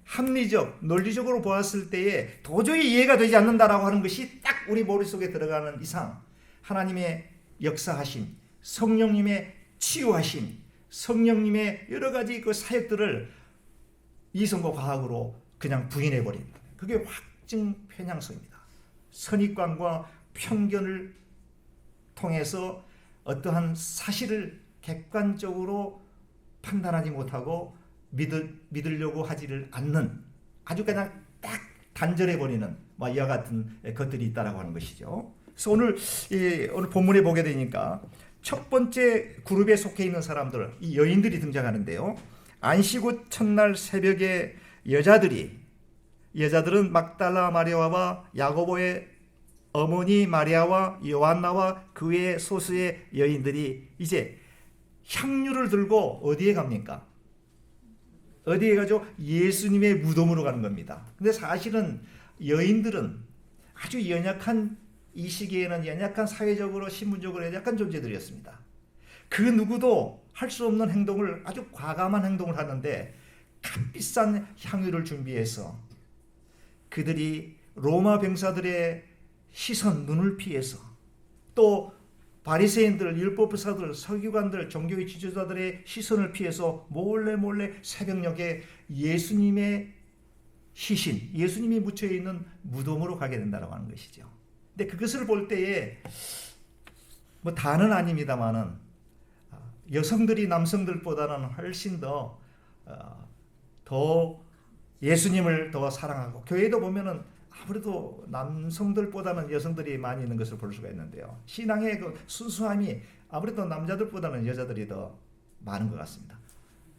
합리적, 논리적으로 보았을 때에 도저히 이해가 되지 않는다라고 하는 것이 딱 우리 머릿속에 들어가는 이상 하나님의 역사하심, 성령님의 치유하심, 성령님의 여러 가지 그 사역들을 이성과 과학으로 그냥 부인해버립니다. 그게 확증 편향성입니다. 선입관과 편견을 통해서 어떠한 사실을 객관적으로 판단하지 못하고 믿으려고 하지를 않는 아주 그냥 딱 단절해 버리는 이와 같은 것들이 있다라고 하는 것이죠. 그래서 오늘 본문에 보게 되니까 첫 번째 그룹에 속해 있는 사람들, 이 여인들이 등장하는데요. 안식 후 첫날 새벽에 여자들은 막달라 마리아와 야고보의 어머니 마리아와 요한나와 그 외의 소수의 여인들이 이제 향유를 들고 어디에 갑니까? 어디에 가죠? 예수님의 무덤으로 가는 겁니다. 근데 사실은 여인들은 아주 연약한, 이 시기에는 연약한, 사회적으로 신분적으로 연약한 존재들이었습니다. 그 누구도 할 수 없는 행동을, 아주 과감한 행동을 하는데 값비싼 향유를 준비해서 그들이 로마 병사들의 시선, 눈을 피해서 또 바리새인들, 율법교사들, 서기관들, 종교의 지도자들의 시선을 피해서 몰래 새벽녘에 예수님의 시신, 예수님이 묻혀 있는 무덤으로 가게 된다고 하는 것이죠. 근데 그것을 볼 때에 다는 아닙니다만은 여성들이 남성들보다는 훨씬 더 예수님을 더 사랑하고, 교회도 보면은 아무래도 남성들보다는 여성들이 많이 있는 것을 볼 수가 있는데요. 신앙의 그 순수함이 아무래도 남자들보다는 여자들이 더 많은 것 같습니다.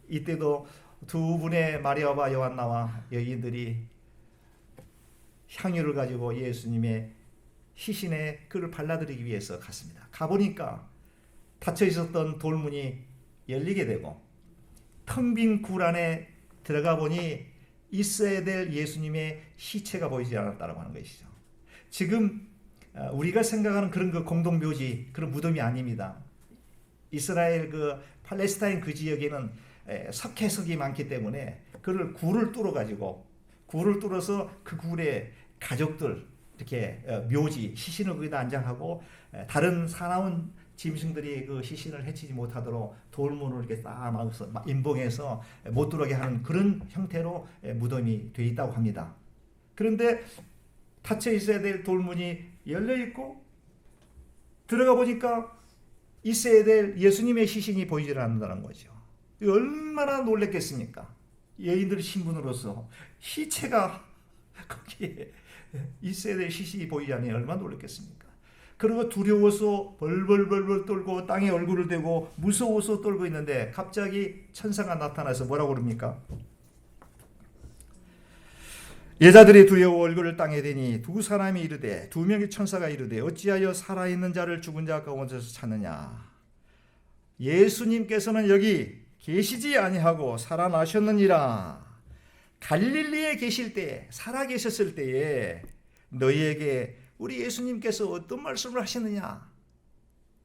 이때도 두 분의 마리아와 요한나와 여인들이 향유를 가지고 예수님의 시신에 그를 발라드리기 위해서 갔습니다. 가보니까 닫혀 있었던 돌문이 열리게 되고 텅 빈 굴 안에 들어가 보니 있어야 될 예수님의 시체가 보이지 않았다고 하는 것이죠. 지금 우리가 생각하는 그런 그 공동묘지, 그런 무덤이 아닙니다. 이스라엘 그 팔레스타인 그 지역에는 석회석이 많기 때문에 그를 굴을 뚫어서 그 굴에 가족들 이렇게 묘지, 시신을 거기다 안장하고 다른 사나운 짐승들이 그 시신을 해치지 못하도록 돌문을 이렇게 딱 막아서 임봉해서 못 들어오게 하는 그런 형태로 무덤이 되어 있다고 합니다. 그런데 닫혀 있어야 될 돌문이 열려 있고 들어가 보니까 있어야 될 예수님의 시신이 보이질 않는다는 거죠. 얼마나 놀랬겠습니까? 여인들 신분으로서 시체가 거기에 있어야 될 시신이 보이지 않으니 얼마나 놀랬겠습니까? 그리고 두려워서 벌벌 떨고 땅에 얼굴을 대고 무서워서 떨고 있는데 갑자기 천사가 나타나서 뭐라고 그럽니까? 여자들이 두려워 얼굴을 땅에 대니 두 사람이 이르되, 두 명의 천사가 이르되 어찌하여 살아있는 자를 죽은 자 가운데서 찾느냐? 예수님께서는 여기 계시지 아니하고 살아나셨느니라. 갈릴리에 계실 때, 살아 계셨을 때에 너희에게 우리 예수님께서 어떤 말씀을 하셨느냐?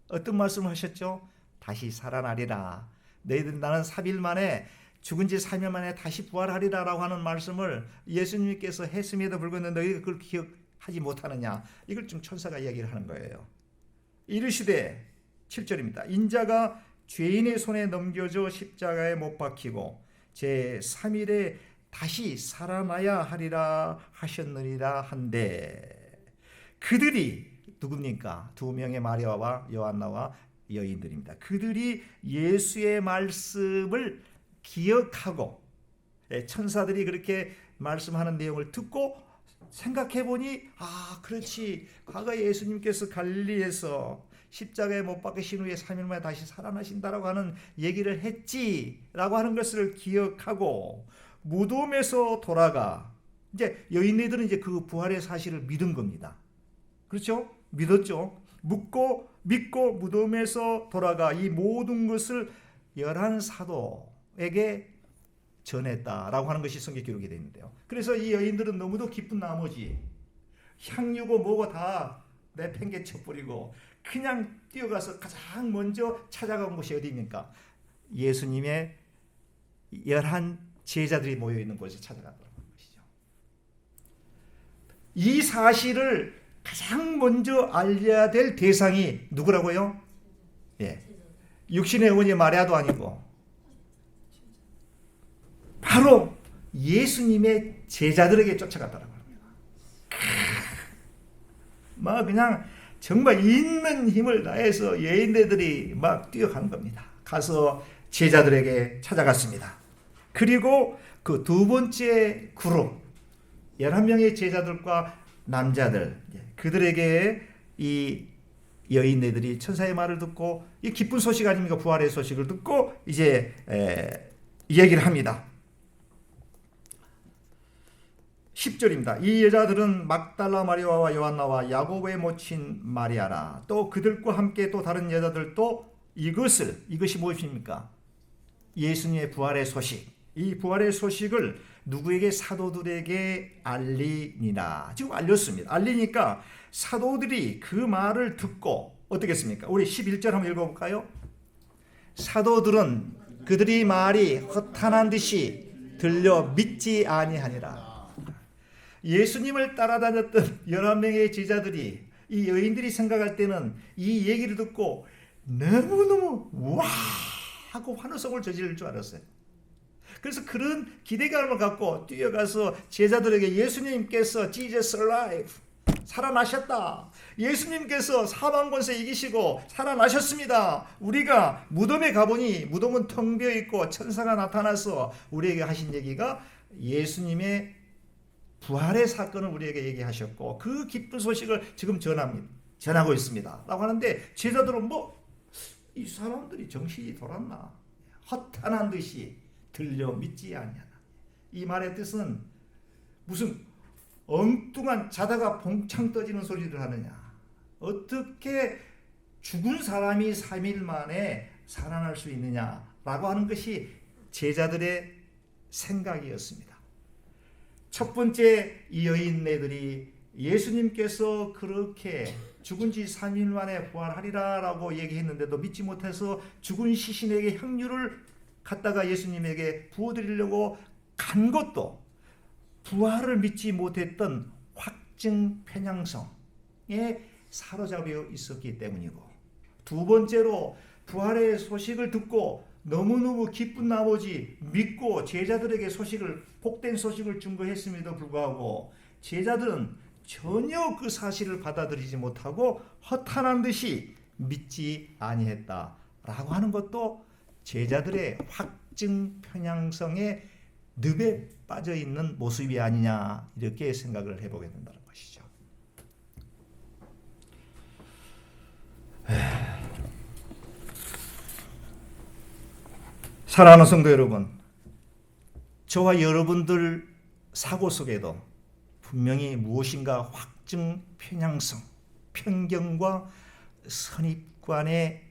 어떤 말씀을 하셨죠? 다시 살아나리라. 너희들 나는 3일 만에, 죽은 지 3일 만에 다시 부활하리라 라고 하는 말씀을 예수님께서 했음에도 불구하고 너희가 그걸 기억하지 못하느냐? 이걸 좀 천사가 이야기를 하는 거예요. 이르시되 7절입니다. 인자가 죄인의 손에 넘겨져 십자가에 못 박히고 제3일에 다시 살아나야 하리라 하셨느니라 한데, 그들이 누굽니까? 두 명의 마리아와 요한나와 여인들입니다. 그들이 예수의 말씀을 기억하고 천사들이 그렇게 말씀하는 내용을 듣고 생각해 보니, 그렇지, 과거에 예수님께서 갈릴리에서 십자가에 못 박히신 후에 3일 만에 다시 살아나신다라고 하는 얘기를 했지라고 하는 것을 기억하고 무덤에서 돌아가, 이제 여인네들은 이제 그 부활의 사실을 믿은 겁니다. 그렇죠? 믿었죠. 믿고 무덤에서 돌아가 이 모든 것을 11사도에게 전했다라고 하는 것이 성경 기록이 되어 있는데요. 그래서 이 여인들은 너무도 기쁜 나머지 향유고 뭐고 다 내팽개쳐버리고 그냥 뛰어가서 가장 먼저 찾아간 곳이 어디입니까? 예수님의 11 제자들이 모여있는 곳에 찾아가더라는 것이죠. 이 사실을 가장 먼저 알려야 될 대상이 누구라고요? 육신의 어머니 마리아도 아니고 바로 예수님의 제자들에게 쫓아갔다고 합니다. 막 그냥 정말 있는 힘을 다해서 여인네들이 막 뛰어간 겁니다. 가서 제자들에게 찾아갔습니다. 그리고 그 두 번째 그룹 11명의 제자들과 남자들, 그들에게 이 여인네들이 천사의 말을 듣고, 이 기쁜 소식 아닙니까? 부활의 소식을 듣고 이제 얘기를 합니다. 10절입니다. 이 여자들은 막달라 마리아와 요한나와 야고보의 모친 마리아라. 또 그들과 함께 또 다른 여자들도 이것이 무엇입니까? 예수님의 부활의 소식. 이 부활의 소식을 누구에게? 사도들에게 알리니라. 지금 알렸습니다. 알리니까 사도들이 그 말을 듣고 어떻게 했습니까? 우리 11절 한번 읽어볼까요? 사도들은 그들이 말이 허탄한 듯이 들려 믿지 아니하니라. 예수님을 따라다녔던 11명의 제자들이, 이 여인들이 생각할 때는 이 얘기를 듣고 너무너무 와 하고 환호성을 저지를 줄 알았어요. 그래서 그런 기대감을 갖고 뛰어가서 제자들에게 예수님께서 Jesus alive, 살아나셨다. 예수님께서 사망 권세 이기시고 살아나셨습니다. 우리가 무덤에 가보니 무덤은 텅 비어 있고 천사가 나타나서 우리에게 하신 얘기가 예수님의 부활의 사건을 우리에게 얘기하셨고 그 기쁜 소식을 지금 전하고 있습니다 라고 하는데, 제자들은 이 사람들이 정신이 돌았나, 허탄한 듯이 들려 믿지 아니하나. 이 말의 뜻은 무슨 엉뚱한, 자다가 봉창 떠지는 소리를 하느냐, 어떻게 죽은 사람이 3일 만에 살아날 수 있느냐라고 하는 것이 제자들의 생각이었습니다. 첫 번째, 이 여인네들이 예수님께서 그렇게 죽은 지 3일 만에 부활하리라 라고 얘기했는데도 믿지 못해서 죽은 시신에게 향유를 갖다가 예수님에게 부어드리려고 간 것도 부활을 믿지 못했던 확증 편향성에 사로잡혀 있었기 때문이고, 두 번째로 부활의 소식을 듣고 너무너무 기쁜 나머지 믿고 제자들에게 복된 소식을 증거했음에도 불구하고 제자들은 전혀 그 사실을 받아들이지 못하고 허탄한 듯이 믿지 아니했다라고 하는 것도 제자들의 확증 편향성의 늪에 빠져 있는 모습이 아니냐, 이렇게 생각을 해보게 된다는 것이죠. 사랑하는 성도 여러분, 저와 여러분들 사고 속에도 분명히 무엇인가 확증 편향성, 편견과 선입관에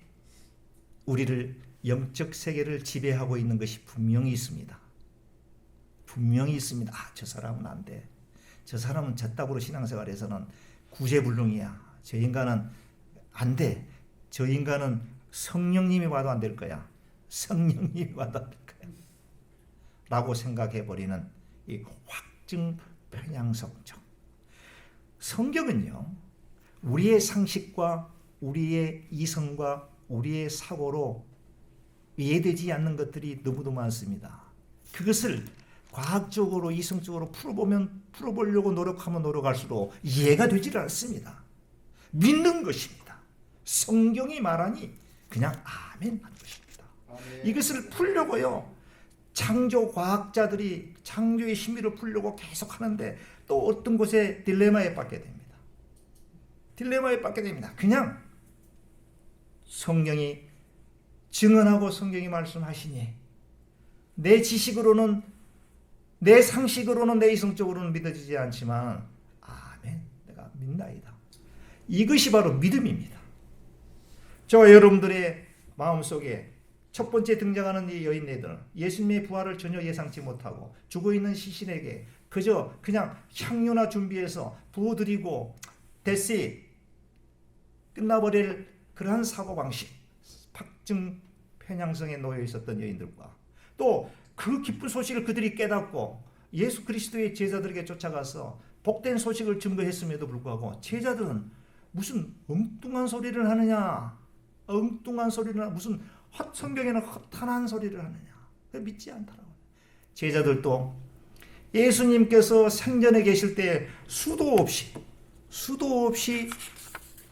우리를, 영적 세계를 지배하고 있는 것이 분명히 있습니다. 분명히 있습니다. 저 사람은 안 돼. 저 사람은 저 따구로 신앙생활에서는 구제불능이야. 저 인간은 안 돼. 저 인간은 성령님이 와도 안 될 거야. 성령님이 와도 안 될 거야. 라고 생각해버리는 이 확증 편향성적. 성경은요, 우리의 상식과 우리의 이성과 우리의 사고로 이해되지 않는 것들이 너무도 많습니다. 그것을 과학적으로 이성적으로 풀어보려고 노력하면 노력할수록 이해가 되질 않습니다. 믿는 것입니다. 성경이 말하니 그냥 아멘 하는 것입니다. 아멘. 이것을 풀려고요, 창조 과학자들이 창조의 신비를 풀려고 계속 하는데 또 어떤 곳에 딜레마에 빠게 됩니다. 딜레마에 빠게 됩니다. 그냥 성경이 증언하고 성경이 말씀하시니 내 지식으로는, 내 상식으로는, 내 이성적으로는 믿어지지 않지만 아멘, 내가 믿나이다. 이것이 바로 믿음입니다. 저와 여러분들의 마음속에 첫 번째 등장하는 이 여인네들은 예수님의 부활을 전혀 예상치 못하고 죽어있는 시신에게 그냥 향유나 준비해서 부어드리고 됐지, 끝나버릴 그러한 사고방식, 확증 편향성에 놓여 있었던 여인들과 또 그 기쁜 소식을 그들이 깨닫고 예수 그리스도의 제자들에게 쫓아가서 복된 소식을 증거했음에도 불구하고 제자들은 무슨 엉뚱한 소리를 하느냐, 무슨 성경에는 허탄한 소리를 하느냐, 믿지 않더라고요. 제자들도 예수님께서 생전에 계실 때 수도 없이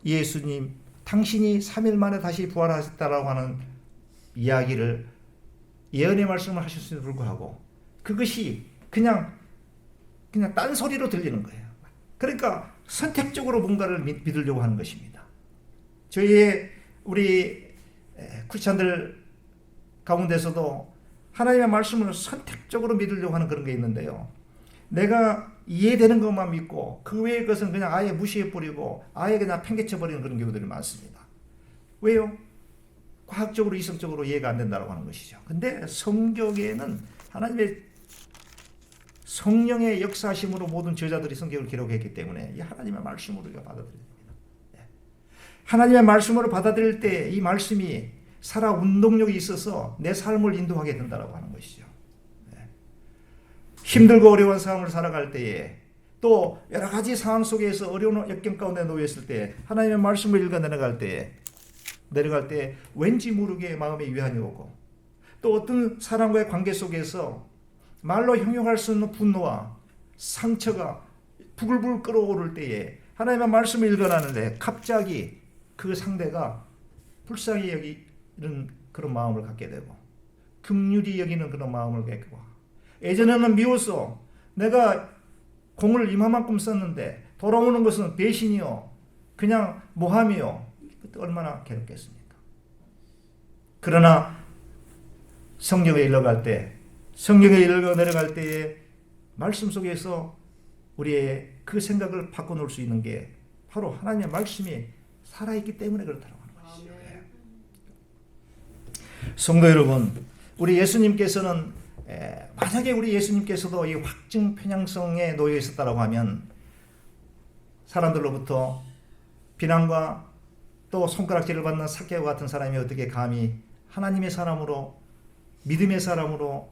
예수님 당신이 3일 만에 다시 부활하셨다라고 하는 이야기를 예언의 말씀을 하셨음에도 불구하고 그것이 그냥 딴소리로 들리는 거예요. 그러니까 선택적으로 뭔가를 믿으려고 하는 것입니다. 우리 크리스찬들 가운데서도 하나님의 말씀을 선택적으로 믿으려고 하는 그런 게 있는데요. 내가 이해되는 것만 믿고 그 외의 것은 그냥 아예 무시해버리고 아예 그냥 팽개쳐버리는 그런 경우들이 많습니다. 왜요? 과학적으로 이성적으로 이해가 안 된다고 하는 것이죠. 근데 성경에는 하나님의 성령의 역사심으로 모든 저자들이 성경을 기록했기 때문에 이 하나님의 말씀으로 우리가 받아들여야 됩니다. 하나님의 말씀으로 받아들일 때 이 말씀이 살아 운동력이 있어서 내 삶을 인도하게 된다고 하는 것이죠. 힘들고 어려운 삶을 살아갈 때에 또 여러 가지 상황 속에서 어려운 역경 가운데 놓였을 때 하나님의 말씀을 읽어 내려갈 때 왠지 모르게 마음에 위안이 오고 또 어떤 사람과의 관계 속에서 말로 형용할 수 없는 분노와 상처가 부글부글 끓어오를 때에 하나님의 말씀을 읽어나는데 갑자기 그 상대가 불쌍히 여기는 그런 마음을 갖게 되고 긍휼히 여기는 그런 마음을 갖게 되고 예전에는 미워서 내가 공을 이만큼 썼는데 돌아오는 것은 배신이요 그냥 모함이요 그때 얼마나 괴롭겠습니까? 그러나 성경에 읽어갈 때 성경에 읽어 내려갈 때에 말씀 속에서 우리의 그 생각을 바꿔놓을 수 있는 게 바로 하나님의 말씀이 살아있기 때문에 그렇다고 하는 것이죠. 성도 여러분, 우리 예수님께서는 만약에 우리 예수님께서도 이 확증 편향성에 놓여 있었다고 하면 사람들로부터 비난과 또 손가락질을 받는 삭개와 같은 사람이 어떻게 감히 하나님의 사람으로 믿음의 사람으로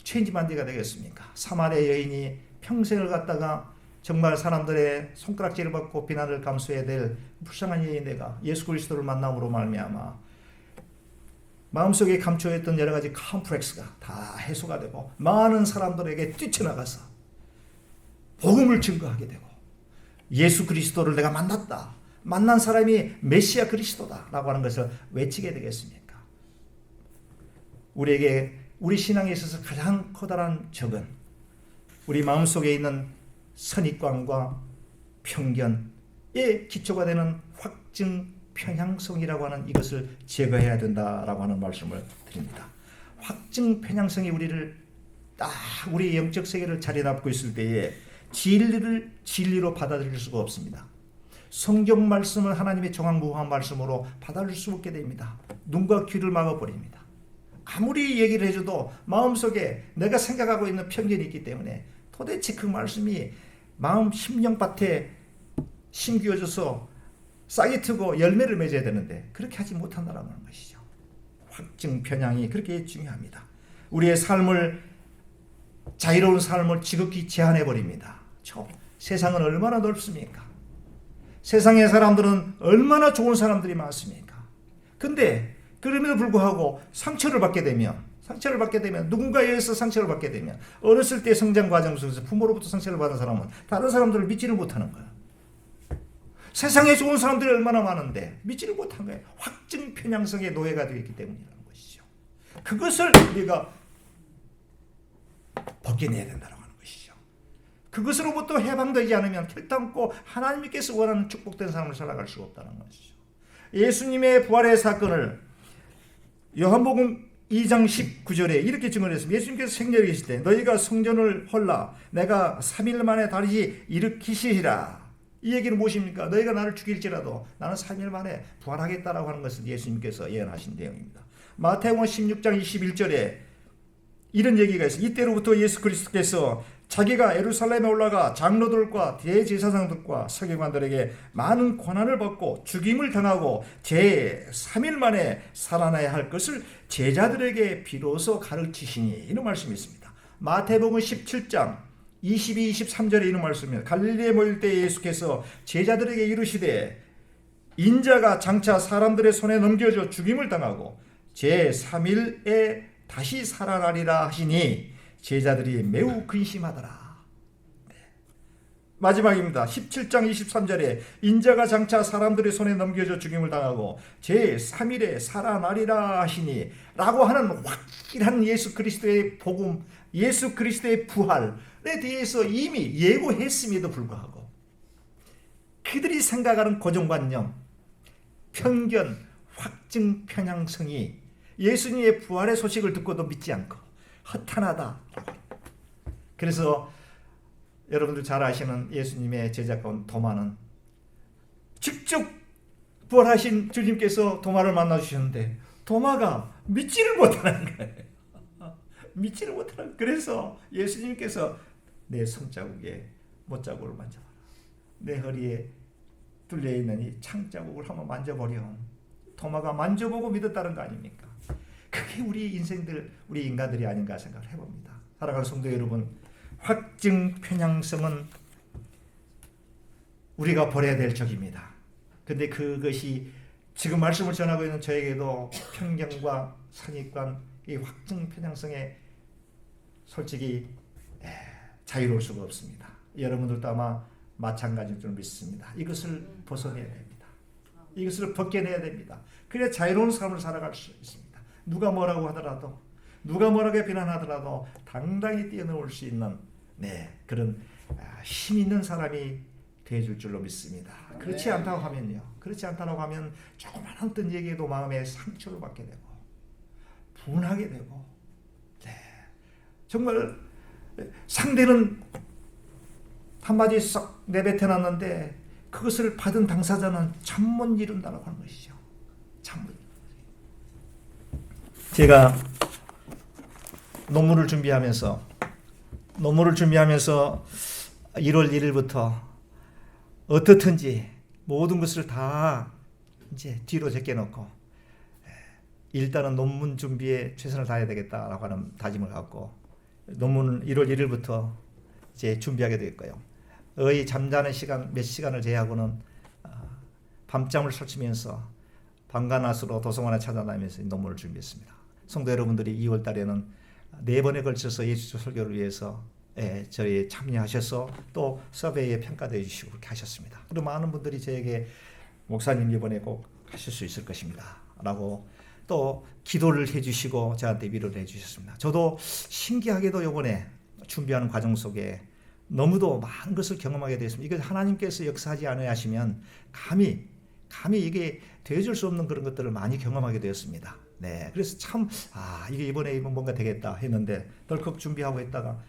체인지만디가 되겠습니까? 사마리아 여인이 평생을 갖다가 정말 사람들의 손가락질을 받고 비난을 감수해야 될 불쌍한 여인네가 예수 그리스도를 만남으로 말미암아 마음속에 감춰있던 여러 가지 컴플렉스가 다 해소가 되고 많은 사람들에게 뛰쳐나가서 복음을 증거하게 되고 예수 그리스도를 내가 만났다. 만난 사람이 메시아 그리스도다라고 하는 것을 외치게 되겠습니까? 우리에게 우리 신앙에 있어서 가장 커다란 적은 우리 마음속에 있는 선입관과 편견의 기초가 되는 확증 편향성이라고 하는 이것을 제거해야 된다라고 하는 말씀을 드립니다. 확증 편향성이 우리를 딱 우리 영적 세계를 자리 잡고 있을 때에 진리를 진리로 받아들일 수가 없습니다. 성경 말씀을 하나님의 정확무한 말씀으로 받아들일 수 없게 됩니다. 눈과 귀를 막아버립니다. 아무리 얘기를 해줘도 마음속에 내가 생각하고 있는 편견이 있기 때문에 도대체 그 말씀이 마음 심령밭에 심기어져서 싹이 트고 열매를 맺어야 되는데 그렇게 하지 못한다는 것이죠. 확증 편향이 그렇게 중요합니다. 우리의 삶을 자유로운 삶을 지극히 제한해버립니다. 세상은 얼마나 넓습니까? 세상의 사람들은 얼마나 좋은 사람들이 많습니까? 근데 그럼에도 불구하고 상처를 받게 되면 누군가에 의해서 상처를 받게 되면 어렸을 때 성장 과정 속에서 부모로부터 상처를 받은 사람은 다른 사람들을 믿지를 못하는 거예요. 세상에 좋은 사람들이 얼마나 많은데 믿지를 못한 거예요. 확증 편향성의 노예가 되어 있기 때문이라는 것이죠. 그것을 우리가 벗겨내야 된다고 하는 것이죠. 그것으로부터 해방되지 않으면 결단코 하나님께서 원하는 축복된 삶을 살아갈 수가 없다는 것이죠. 예수님의 부활의 사건을 요한복음 2장 19절에 이렇게 증언했습니다. 예수님께서 생전에 계실 때 너희가 성전을 헐라 내가 3일 만에 다시 일으키시리라. 이 얘기는 무엇입니까? 너희가 나를 죽일지라도 나는 3일 만에 부활하겠다라고 하는 것을 예수님께서 예언하신 내용입니다. 마태복음 16장 21절에 이런 얘기가 있어요. 이때로부터 예수 그리스도께서 자기가 예루살렘에 올라가 장로들과 대제사장들과 서기관들에게 많은 고난을 받고 죽임을 당하고 제3일 만에 살아나야 할 것을 제자들에게 비로소 가르치시니 이런 말씀이 있습니다. 마태복음 17장 22, 23절에 이런 말씀입니다. 갈릴리에 모일 때 예수께서 제자들에게 이르시되 인자가 장차 사람들의 손에 넘겨져 죽임을 당하고 제3일에 다시 살아나리라 하시니 제자들이 매우 근심하더라. 마지막입니다. 17장 23절에 인자가 장차 사람들의 손에 넘겨져 죽임을 당하고 제3일에 살아나리라 하시니 라고 하는 확실한 예수 그리스도의 복음, 예수 그리스도의 부활에 대해서 이미 예고했음에도 불구하고 그들이 생각하는 고정관념, 편견, 확증 편향성이 예수님의 부활의 소식을 듣고도 믿지 않고 허탄하다. 그래서 여러분들 잘 아시는 예수님의 제자 가운 도마는 직접 부활하신 주님께서 도마를 만나 주셨는데 도마가 믿지를 못하는 거예요. 믿지를 못하는. 그래서 예수님께서 내 손자국에 못자국을 만져봐라. 내 허리에 뚫려 있는 이 창자국을 한번 만져보렴. 도마가 만져보고 믿었다는 거 아닙니까? 그게 우리 인생들, 우리 인간들이 아닌가 생각을 해봅니다. 사랑하는 성도 여러분, 확증 편향성은 우리가 버려야 될 적입니다. 근데 그것이 지금 말씀을 전하고 있는 저에게도 편견과 선입관, 이 확증 편향성에 솔직히 자유로울 수가 없습니다. 여러분들도 아마 마찬가지일 줄 믿습니다. 이것을 벗어내야 됩니다. 이것을 벗겨내야 됩니다. 그래야 자유로운 삶을 살아갈 수 있습니다. 누가 뭐라고 하더라도, 누가 뭐라고 비난하더라도 당당히 뛰어넘을 수 있는 그런 힘 있는 사람이 되어줄 줄로 믿습니다. 그렇지 않다고 하면요. 그렇지 않다고 하면 조그만 어떤 얘기에도 마음에 상처를 받게 되고 분하게 되고 정말 상대는 한마디 썩 내뱉어놨는데 그것을 받은 당사자는 잠 못 이룬다고 하는 것이죠. 잠 못 이룬다. 제가 논문을 준비하면서 1월 1일부터 어떻든지 모든 것을 다 이제 뒤로 제껴놓고 일단은 논문 준비에 최선을 다해야 되겠다라고 하는 다짐을 갖고 논문은 1월 1일부터 이제 준비하게 되었고요. 잠자는 시간 몇 시간을 제외하고는 밤잠을 설치면서 밤낮으로 도서관에 찾아다니면서 논문을 준비했습니다. 성도 여러분들이 2월 달에는 4번에 걸쳐서 예수조 설교를 위해서 저희 참여하셔서 또 서베이에 평가되어 주시고 그렇게 하셨습니다. 그리고 많은 분들이 저에게 목사님 이번에 꼭 하실 수 있을 것입니다 라고 또 기도를 해주시고 저한테 위로를 해주셨습니다. 저도 신기하게도 이번에 준비하는 과정 속에 너무도 많은 것을 경험하게 되었습니다. 이거 하나님께서 역사하지 않아야 하시면 감히 이게 되어줄 수 없는 그런 것들을 많이 경험하게 되었습니다. 그래서 참 이게 이번에 뭔가 되겠다 했는데 덜컥 준비하고 있다가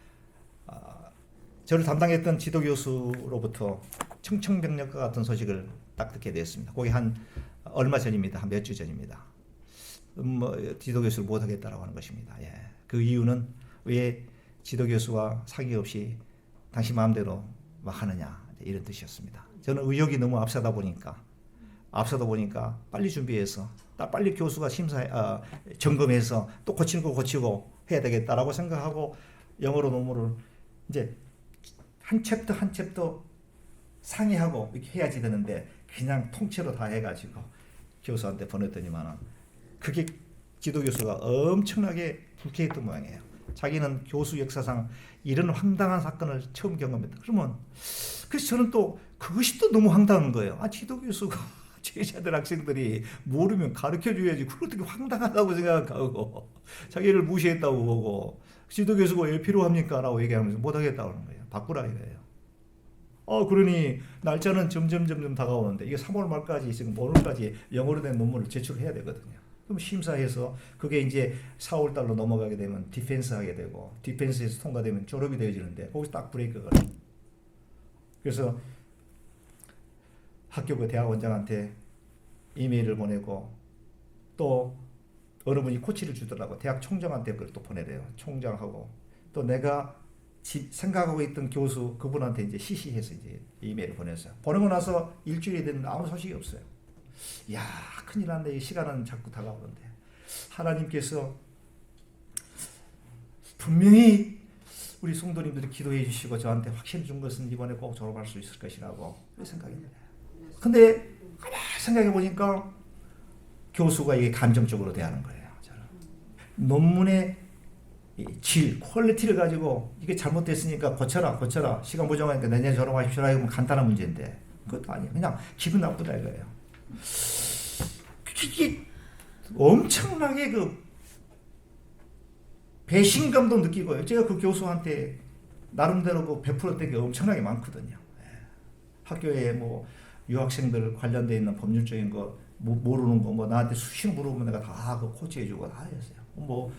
저를 담당했던 지도교수로부터 청천벽력과 같은 소식을 딱 듣게 되었습니다. 그게 한 얼마 전입니다. 한 몇 주 전입니다. 지도교수를 못하겠다라고 하는 것입니다. 그 이유는 왜 지도교수와 상의 없이 당신 마음대로 막 하느냐 이런 뜻이었습니다. 저는 의욕이 너무 앞서다 보니까 빨리 준비해서 빨리 교수가 점검해서 또 고치는 거 고치고 해야 되겠다라고 생각하고 영어로 논문을 이제 한 챕터 한 챕터 상의하고 이렇게 해야지 되는데 그냥 통째로 다 해가지고 교수한테 보냈더니만은 그게 지도교수가 엄청나게 불쾌했던 모양이에요. 자기는 교수 역사상 이런 황당한 사건을 처음 경험했다. 그러면 그래서 저는 또 그것이 또 너무 황당한 거예요. 지도교수가 제자들 학생들이 모르면 가르쳐줘야지 그걸 어떻게 황당하다고 생각하고 자기를 무시했다고 보고 지도교수가 왜 필요합니까? 라고 얘기하면서 못하겠다고 하는 거예요. 바꾸라 이거예요. 그러니 날짜는 점점 다가오는데 이게 3월 말까지 지금 오늘까지 영어로 된 논문을 제출해야 되거든요. 그럼 심사해서 그게 이제 4월 달로 넘어가게 되면 디펜스 하게 되고 디펜스에서 통과되면 졸업이 되어지는데 거기서 딱 브레이크가 걸려요. 그래서 학교 그 대학 원장한테 이메일을 보내고 또 어느 분이 코치를 주더라고. 대학 총장한테 그걸 또 보내래요. 총장하고 또 내가 생각하고 있던 교수 그분한테 이제 CC해서 이제 이메일을 보냈어요. 보내고 나서 일주일이 됐는데 아무 소식이 없어요. 야, 큰일 났네. 이 시간은 자꾸 다가오는데 하나님께서 분명히 우리 성도님들이 기도해 주시고 저한테 확신 준 것은 이번에 꼭 졸업할 수 있을 것이라고 생각이 들어요. 근데 가만히 생각해 보니까 교수가 이게 감정적으로 대하는 거예요. 저는. 논문에 이 질, 퀄리티를 가지고 이게 잘못됐으니까 고쳐라. 시간 부족하니까 내년에 졸업하십시오라. 이건 간단한 문제인데 그것도 아니에요. 그냥 기분 나쁘다 이거예요. 이게 엄청나게 그 배신감도 느끼고요. 제가 그 교수한테 나름대로 그 베풀었던 게 엄청나게 많거든요. 학교에 뭐 유학생들 관련돼 있는 법률적인 거 모르는 거 뭐 나한테 수시로 물어보면 내가 다 그 코치해주고 다 했어요. 뭐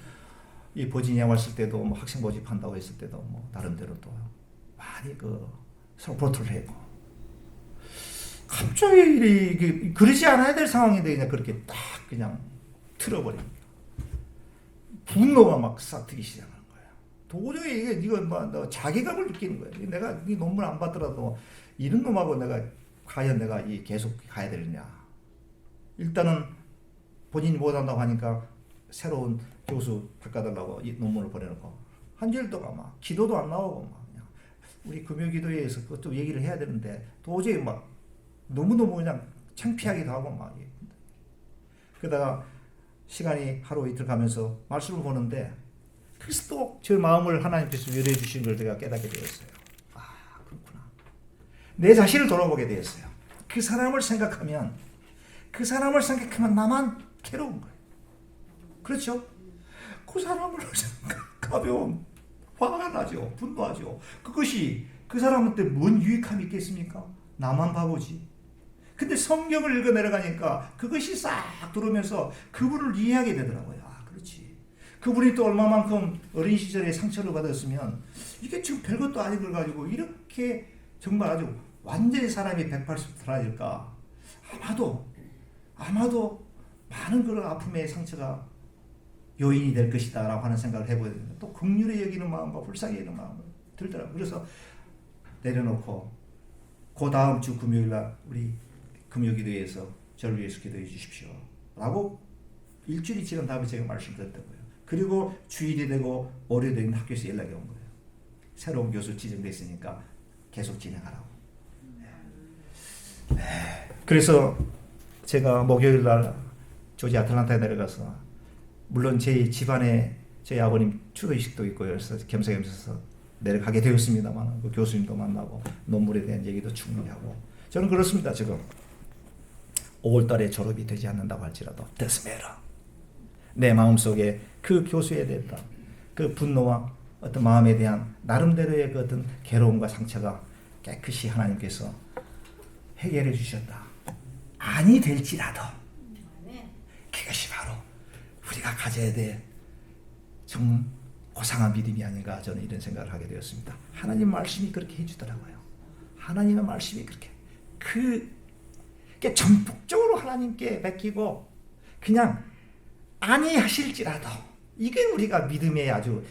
이 버지니아 왔을 때도 뭐 학생 모집한다고 했을 때도 뭐 나름대로 또 많이 그 서포트를 했고 갑자기 그러지 않아야 될 상황인데 그냥 그렇게 딱 그냥 틀어버립니다. 분노가 막 싹트기 시작하는 거예요. 도저히 이거 뭐 자괴감을 느끼는 거예요. 내가 이 논문 안 받더라도 이런 놈하고 내가 과연 내가 계속 가야 되느냐. 일단은 본인이 못한다고 하니까 새로운 교수 바꿔달라고 이 논문을 보내놓고 한 줄 동안 막 기도도 안 나오고 막 그냥 우리 금요기도회에서 그것도 얘기를 해야 되는데 도저히 막 너무너무 그냥 창피하기도 하고 막 그러다가 시간이 하루 이틀 가면서 말씀을 보는데 그래서 또 제 마음을 하나님께서 위로해 주신 걸 제가 깨닫게 되었어요. 아 그렇구나. 내 자신을 돌아보게 되었어요. 그 사람을 생각하면 나만 괴로운 거예요. 그렇죠? 그 사람을 생각하면 화가 나죠. 분노하죠. 그것이 그 사람한테 뭔 유익함이 있겠습니까? 나만 바보지. 근데 성경을 읽어 내려가니까 그것이 싹 들어오면서 그분을 이해하게 되더라고요. 아, 그렇지. 그분이 또 얼마만큼 어린 시절에 상처를 받았으면 이게 지금 별것도 아닌 걸 가지고 이렇게 정말 아주 완전히 사람이 180도 달라질까? 아마도 많은 그런 아픔의 상처가 요인이 될 것이다 라고 하는 생각을 해보게 됩니다. 또 긍휼히 여기는 마음과 불쌍히 여기는 마음을 들더라고요. 그래서 내려놓고 그 다음 주 금요일날 우리 금요기도회에서 저를 위해서 기도해 주십시오 라고 일주일이 지난 다음에 제가 말씀드렸다고요. 그리고 주일이 되고 월요일이 되는 학교에서 연락이 온 거예요. 새로운 교수 지정됐으니까 계속 진행하라고. 그래서 제가 목요일날 조지 아틀란타에 내려가서 물론 제 집안에 저희 아버님 추도식도 있고 그래서 겸사겸사해서 내려가게 되었습니다만 그 교수님도 만나고 논문에 대한 얘기도 충분히 하고 저는 그렇습니다. 지금 5월달에 졸업이 되지 않는다고 할지라도 됐습니다. 내 마음속에 그 교수에 대한 그 분노와 어떤 마음에 대한 나름대로의 그 어떤 괴로움과 상처가 깨끗이 하나님께서 해결해 주셨다. 아니 될지라도 그것이 바로 우리가 가져야 될 좀 고상한 믿음이 아닌가 저는 이런 생각을 하게 되었습니다. 하나님 말씀이 그렇게 해주더라고요. 하나님의 말씀이 그렇게 전폭적으로 하나님께 맡기고 그냥 아니하실지라도 이게 우리가 믿음의 아주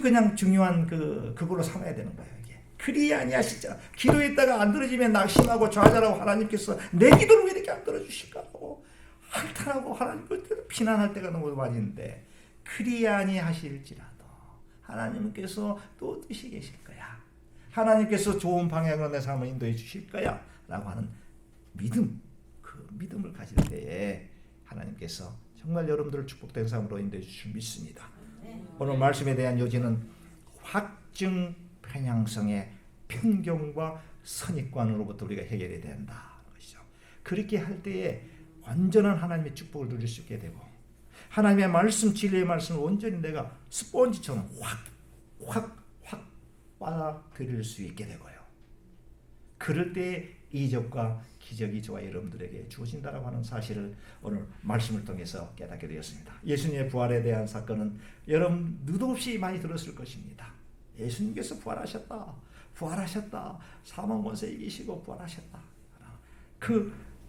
그냥 중요한 그걸로 삼아야 되는 거예요. 이게 그리 아니하실지라도 기도했다가 안 들어지면 낙심하고 좌절하고 하나님께서 내 기도를 왜 이렇게 안 들어주실까 하고 한탄하고 하나님 그때도 비난할 때가 너무 많이 있는데 그리 아니하실지라도 하나님께서 또 뜻이 계실 거야. 하나님께서 좋은 방향으로 내 삶을 인도해 주실 거야 라고 하는 믿음, 그 믿음을 가질 때에 하나님께서 정말 여러분들을 축복된 삶으로 인도해 주실 줄 믿습니다. 오늘 말씀에 대한 요지는 확증 편향성의 편견과 선입관으로부터 우리가 해결해야 된다. 그렇게 할 때에 완전한 하나님의 축복을 누릴 수 있게 되고 하나님의 말씀, 진리의 말씀을 온전히 내가 스펀지처럼 확 빨아들일 수 있게 되고요. 그럴 때 이적과 기적이 저와 여러분들에게 주어진다라고 하는 사실을 오늘 말씀을 통해서 깨닫게 되었습니다. 예수님의 부활에 대한 사건은 여러분 느닷없이 많이 들었을 것입니다. 예수님께서 부활하셨다. 사망 권세 이기시고 부활하셨다.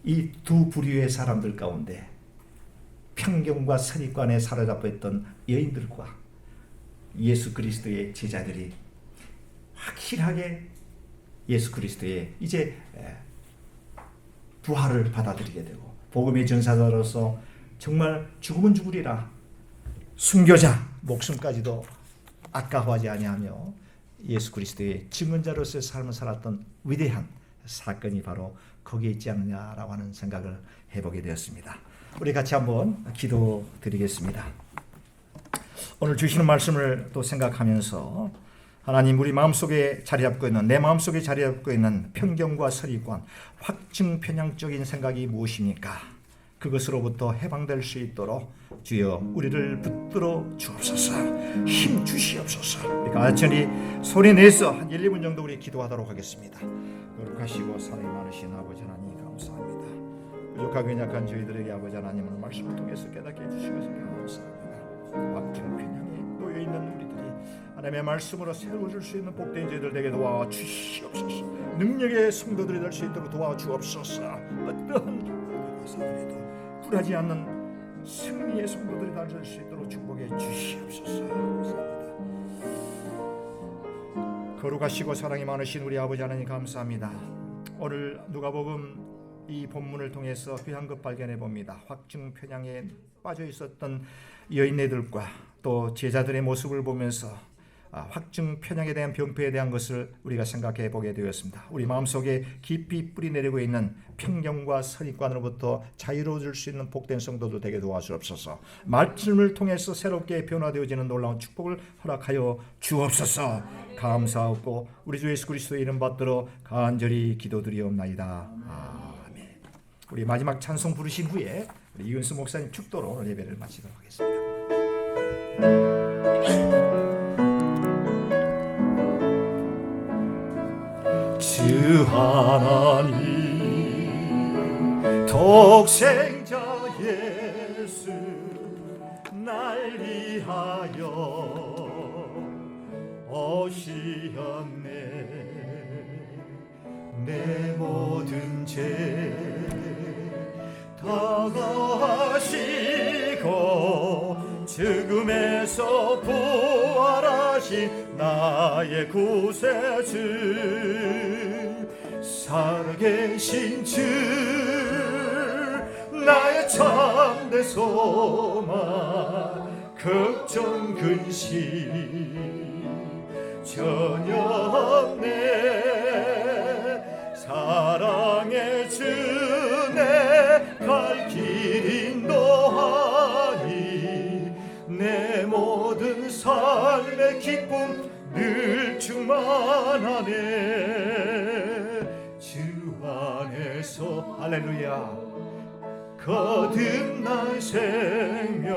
이 두 부류의 사람들 가운데 편견과 선입관에 사로잡혀 있던 여인들과 예수 그리스도의 제자들이 확실하게 예수 그리스도의 이제 부활을 받아들이게 되고 복음의 전사자로서 정말 죽으면 죽으리라 순교자 목숨까지도 아까워하지 아니하며 예수 그리스도의 증언자로서의 삶을 살았던 위대한 사건이 바로 거기에 있지 않느냐라고 하는 생각을 해보게 되었습니다. 우리 같이 한번 기도드리겠습니다. 오늘 주시는 말씀을 또 생각하면서 하나님 우리 마음속에 자리 잡고 있는 내 마음속에 자리 잡고 있는 편견과 서리관, 확증 편향적인 생각이 무엇입니까? 그것으로부터 해방될 수 있도록 주여 우리를 붙들어 주옵소서. 힘 주시옵소서. 우리 간절히 소리 내서 한 1, 2분 정도 우리 기도하도록 하겠습니다. 거룩하시고 사랑이 많으신 아버지 하나님 감사합니다. 부족하고 연약한 저희들에게 아버지 하나님 오늘 말씀을 통해서 깨닫게 해주신 것을 감사합니다. 확증 편향에 놓여있는 우리들이 하나님의 말씀으로 세워줄 수 있는 복된 저희들 되게 도와주시옵소서. 능력의 성도들이 될 수 있도록 도와주옵소서. 어떠한 사들에도 굴하지 않는 승리의 성도들이 될 수 있도록 축복해 주시옵소서. 감사합니다. 거룩하시고 사랑이 많으신 우리 아버지 하나님 감사합니다. 오늘 누가복음 이 본문을 통해서 귀한 것 발견해 봅니다. 확증 편향에 빠져 있었던 여인네들과 또 제자들의 모습을 보면서 확증 편향에 대한 병폐에 대한 것을 우리가 생각해 보게 되었습니다. 우리 마음속에 깊이 뿌리 내리고 있는 편견과 선입관으로부터 자유로워질 수 있는 복된 성도도 되게 도와주옵소서. 말씀을 통해서 새롭게 변화되어지는 놀라운 축복을 허락하여 주옵소서. 감사하고 우리 주 예수 그리스도의 이름 받들어 간절히 기도드리옵나이다. 아멘. 우리 마지막 찬송 부르신 후에 우리 이은수 목사님 축도로 오늘 예배를 마치도록 하겠습니다. 주 하나님 독생자 예수 날 위하여 오시었네. 내 모든 죄 다 가시고 죽음에서 부활하신 나의 구세주 살아계신 주 나의 참된 소망 걱정 근심 전혀 없네. 사랑의 주내 갈 길 인도하니 내 모든 삶의 기쁨 늘 충만하네. 주 안에서 할렐루야 거듭난 생명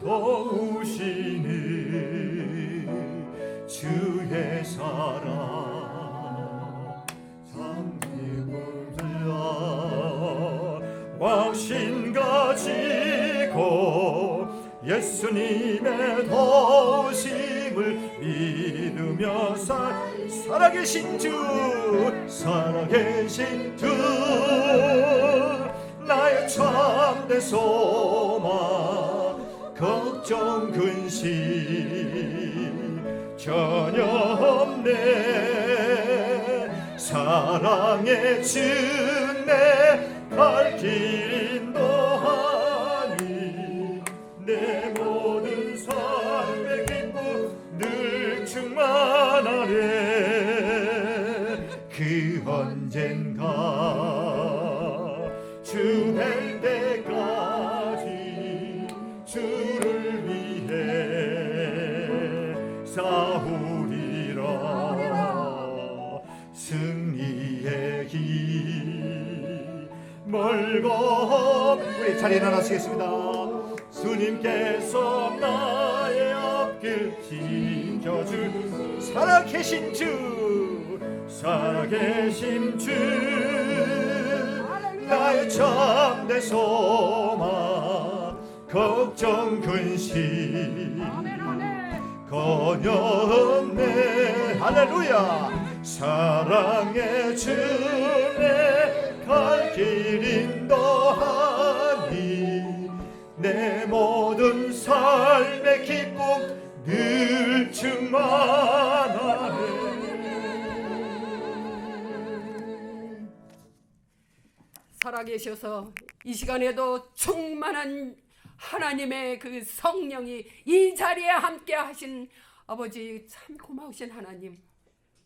도우시는 주의 사랑 참기분들아 왕신 가지고 예수님의 도우심을 믿으며 살아계신 주 살아계신 주 나의 참된 소망 걱정 근심 전혀 없네. 사랑의 주내 갈 길 인도하니 내 모든 삶의 기쁨 늘 충만하네. 그 언젠가 주 뵐 때까지 주를 위해 싸우리라. 승리의 길 멀고 우리 자리에 일어나시겠습니다. 주님께서 나의 앞길 지켜줄 살아계신 주 살아계신 주 나의 참된 소망 걱정 근심 전혀 없네. 할렐루야. 사랑의 주내 갈 길 인도하니 내 모든 삶의 기쁨 늘 충만하네. 살아계셔서 이 시간에도 충만한 하나님의 그 성령이 이 자리에 함께 하신 아버지 참 고마우신 하나님,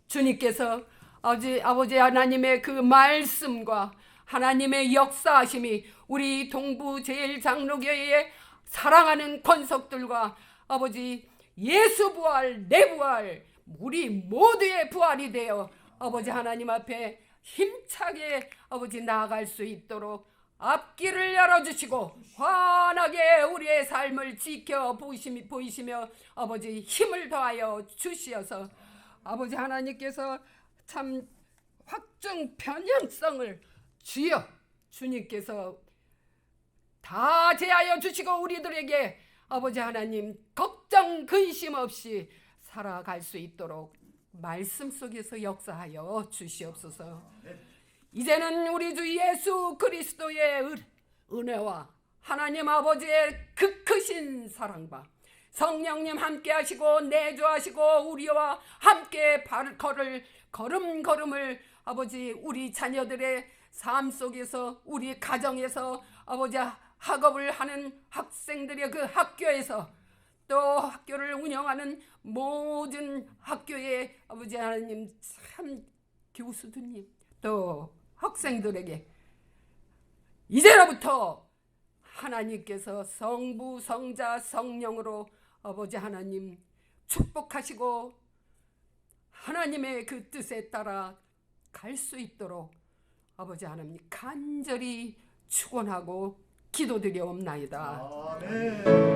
주님께서 아버지 하나님의 그 말씀과 하나님의 역사하심이 우리 동부 제일장로교회의 사랑하는 권속들과 아버지 예수 부활, 내 부활, 우리 모두의 부활이 되어 아버지 하나님 앞에 힘차게 아버지 나아갈 수 있도록 앞길을 열어주시고 환하게 우리의 삶을 지켜 보이시며 아버지 힘을 더하여 주시어서 아버지 하나님께서 참 확증 변형성을 주여 주님께서 다 제하여 주시고 우리들에게 아버지 하나님 걱정 근심 없이 살아갈 수 있도록 말씀 속에서 역사하여 주시옵소서. 이제는 우리 주 예수 그리스도의 은혜와 하나님 아버지의 그 크신 사랑과 성령님 함께 하시고 내주하시고 우리와 함께 걸음을 아버지 우리 자녀들의 삶 속에서 우리 가정에서 아버지 학업을 하는 학생들의 그 학교에서 또 학교를 운영하는 모든 학교의 아버지 하나님 참 교수들님 또 학생들에게 이제로부터 하나님께서 성부 성자 성령으로 아버지 하나님 축복하시고 하나님의 그 뜻에 따라 갈 수 있도록 아버지 하나님 간절히 축원하고 기도드리옵나이다. 아멘.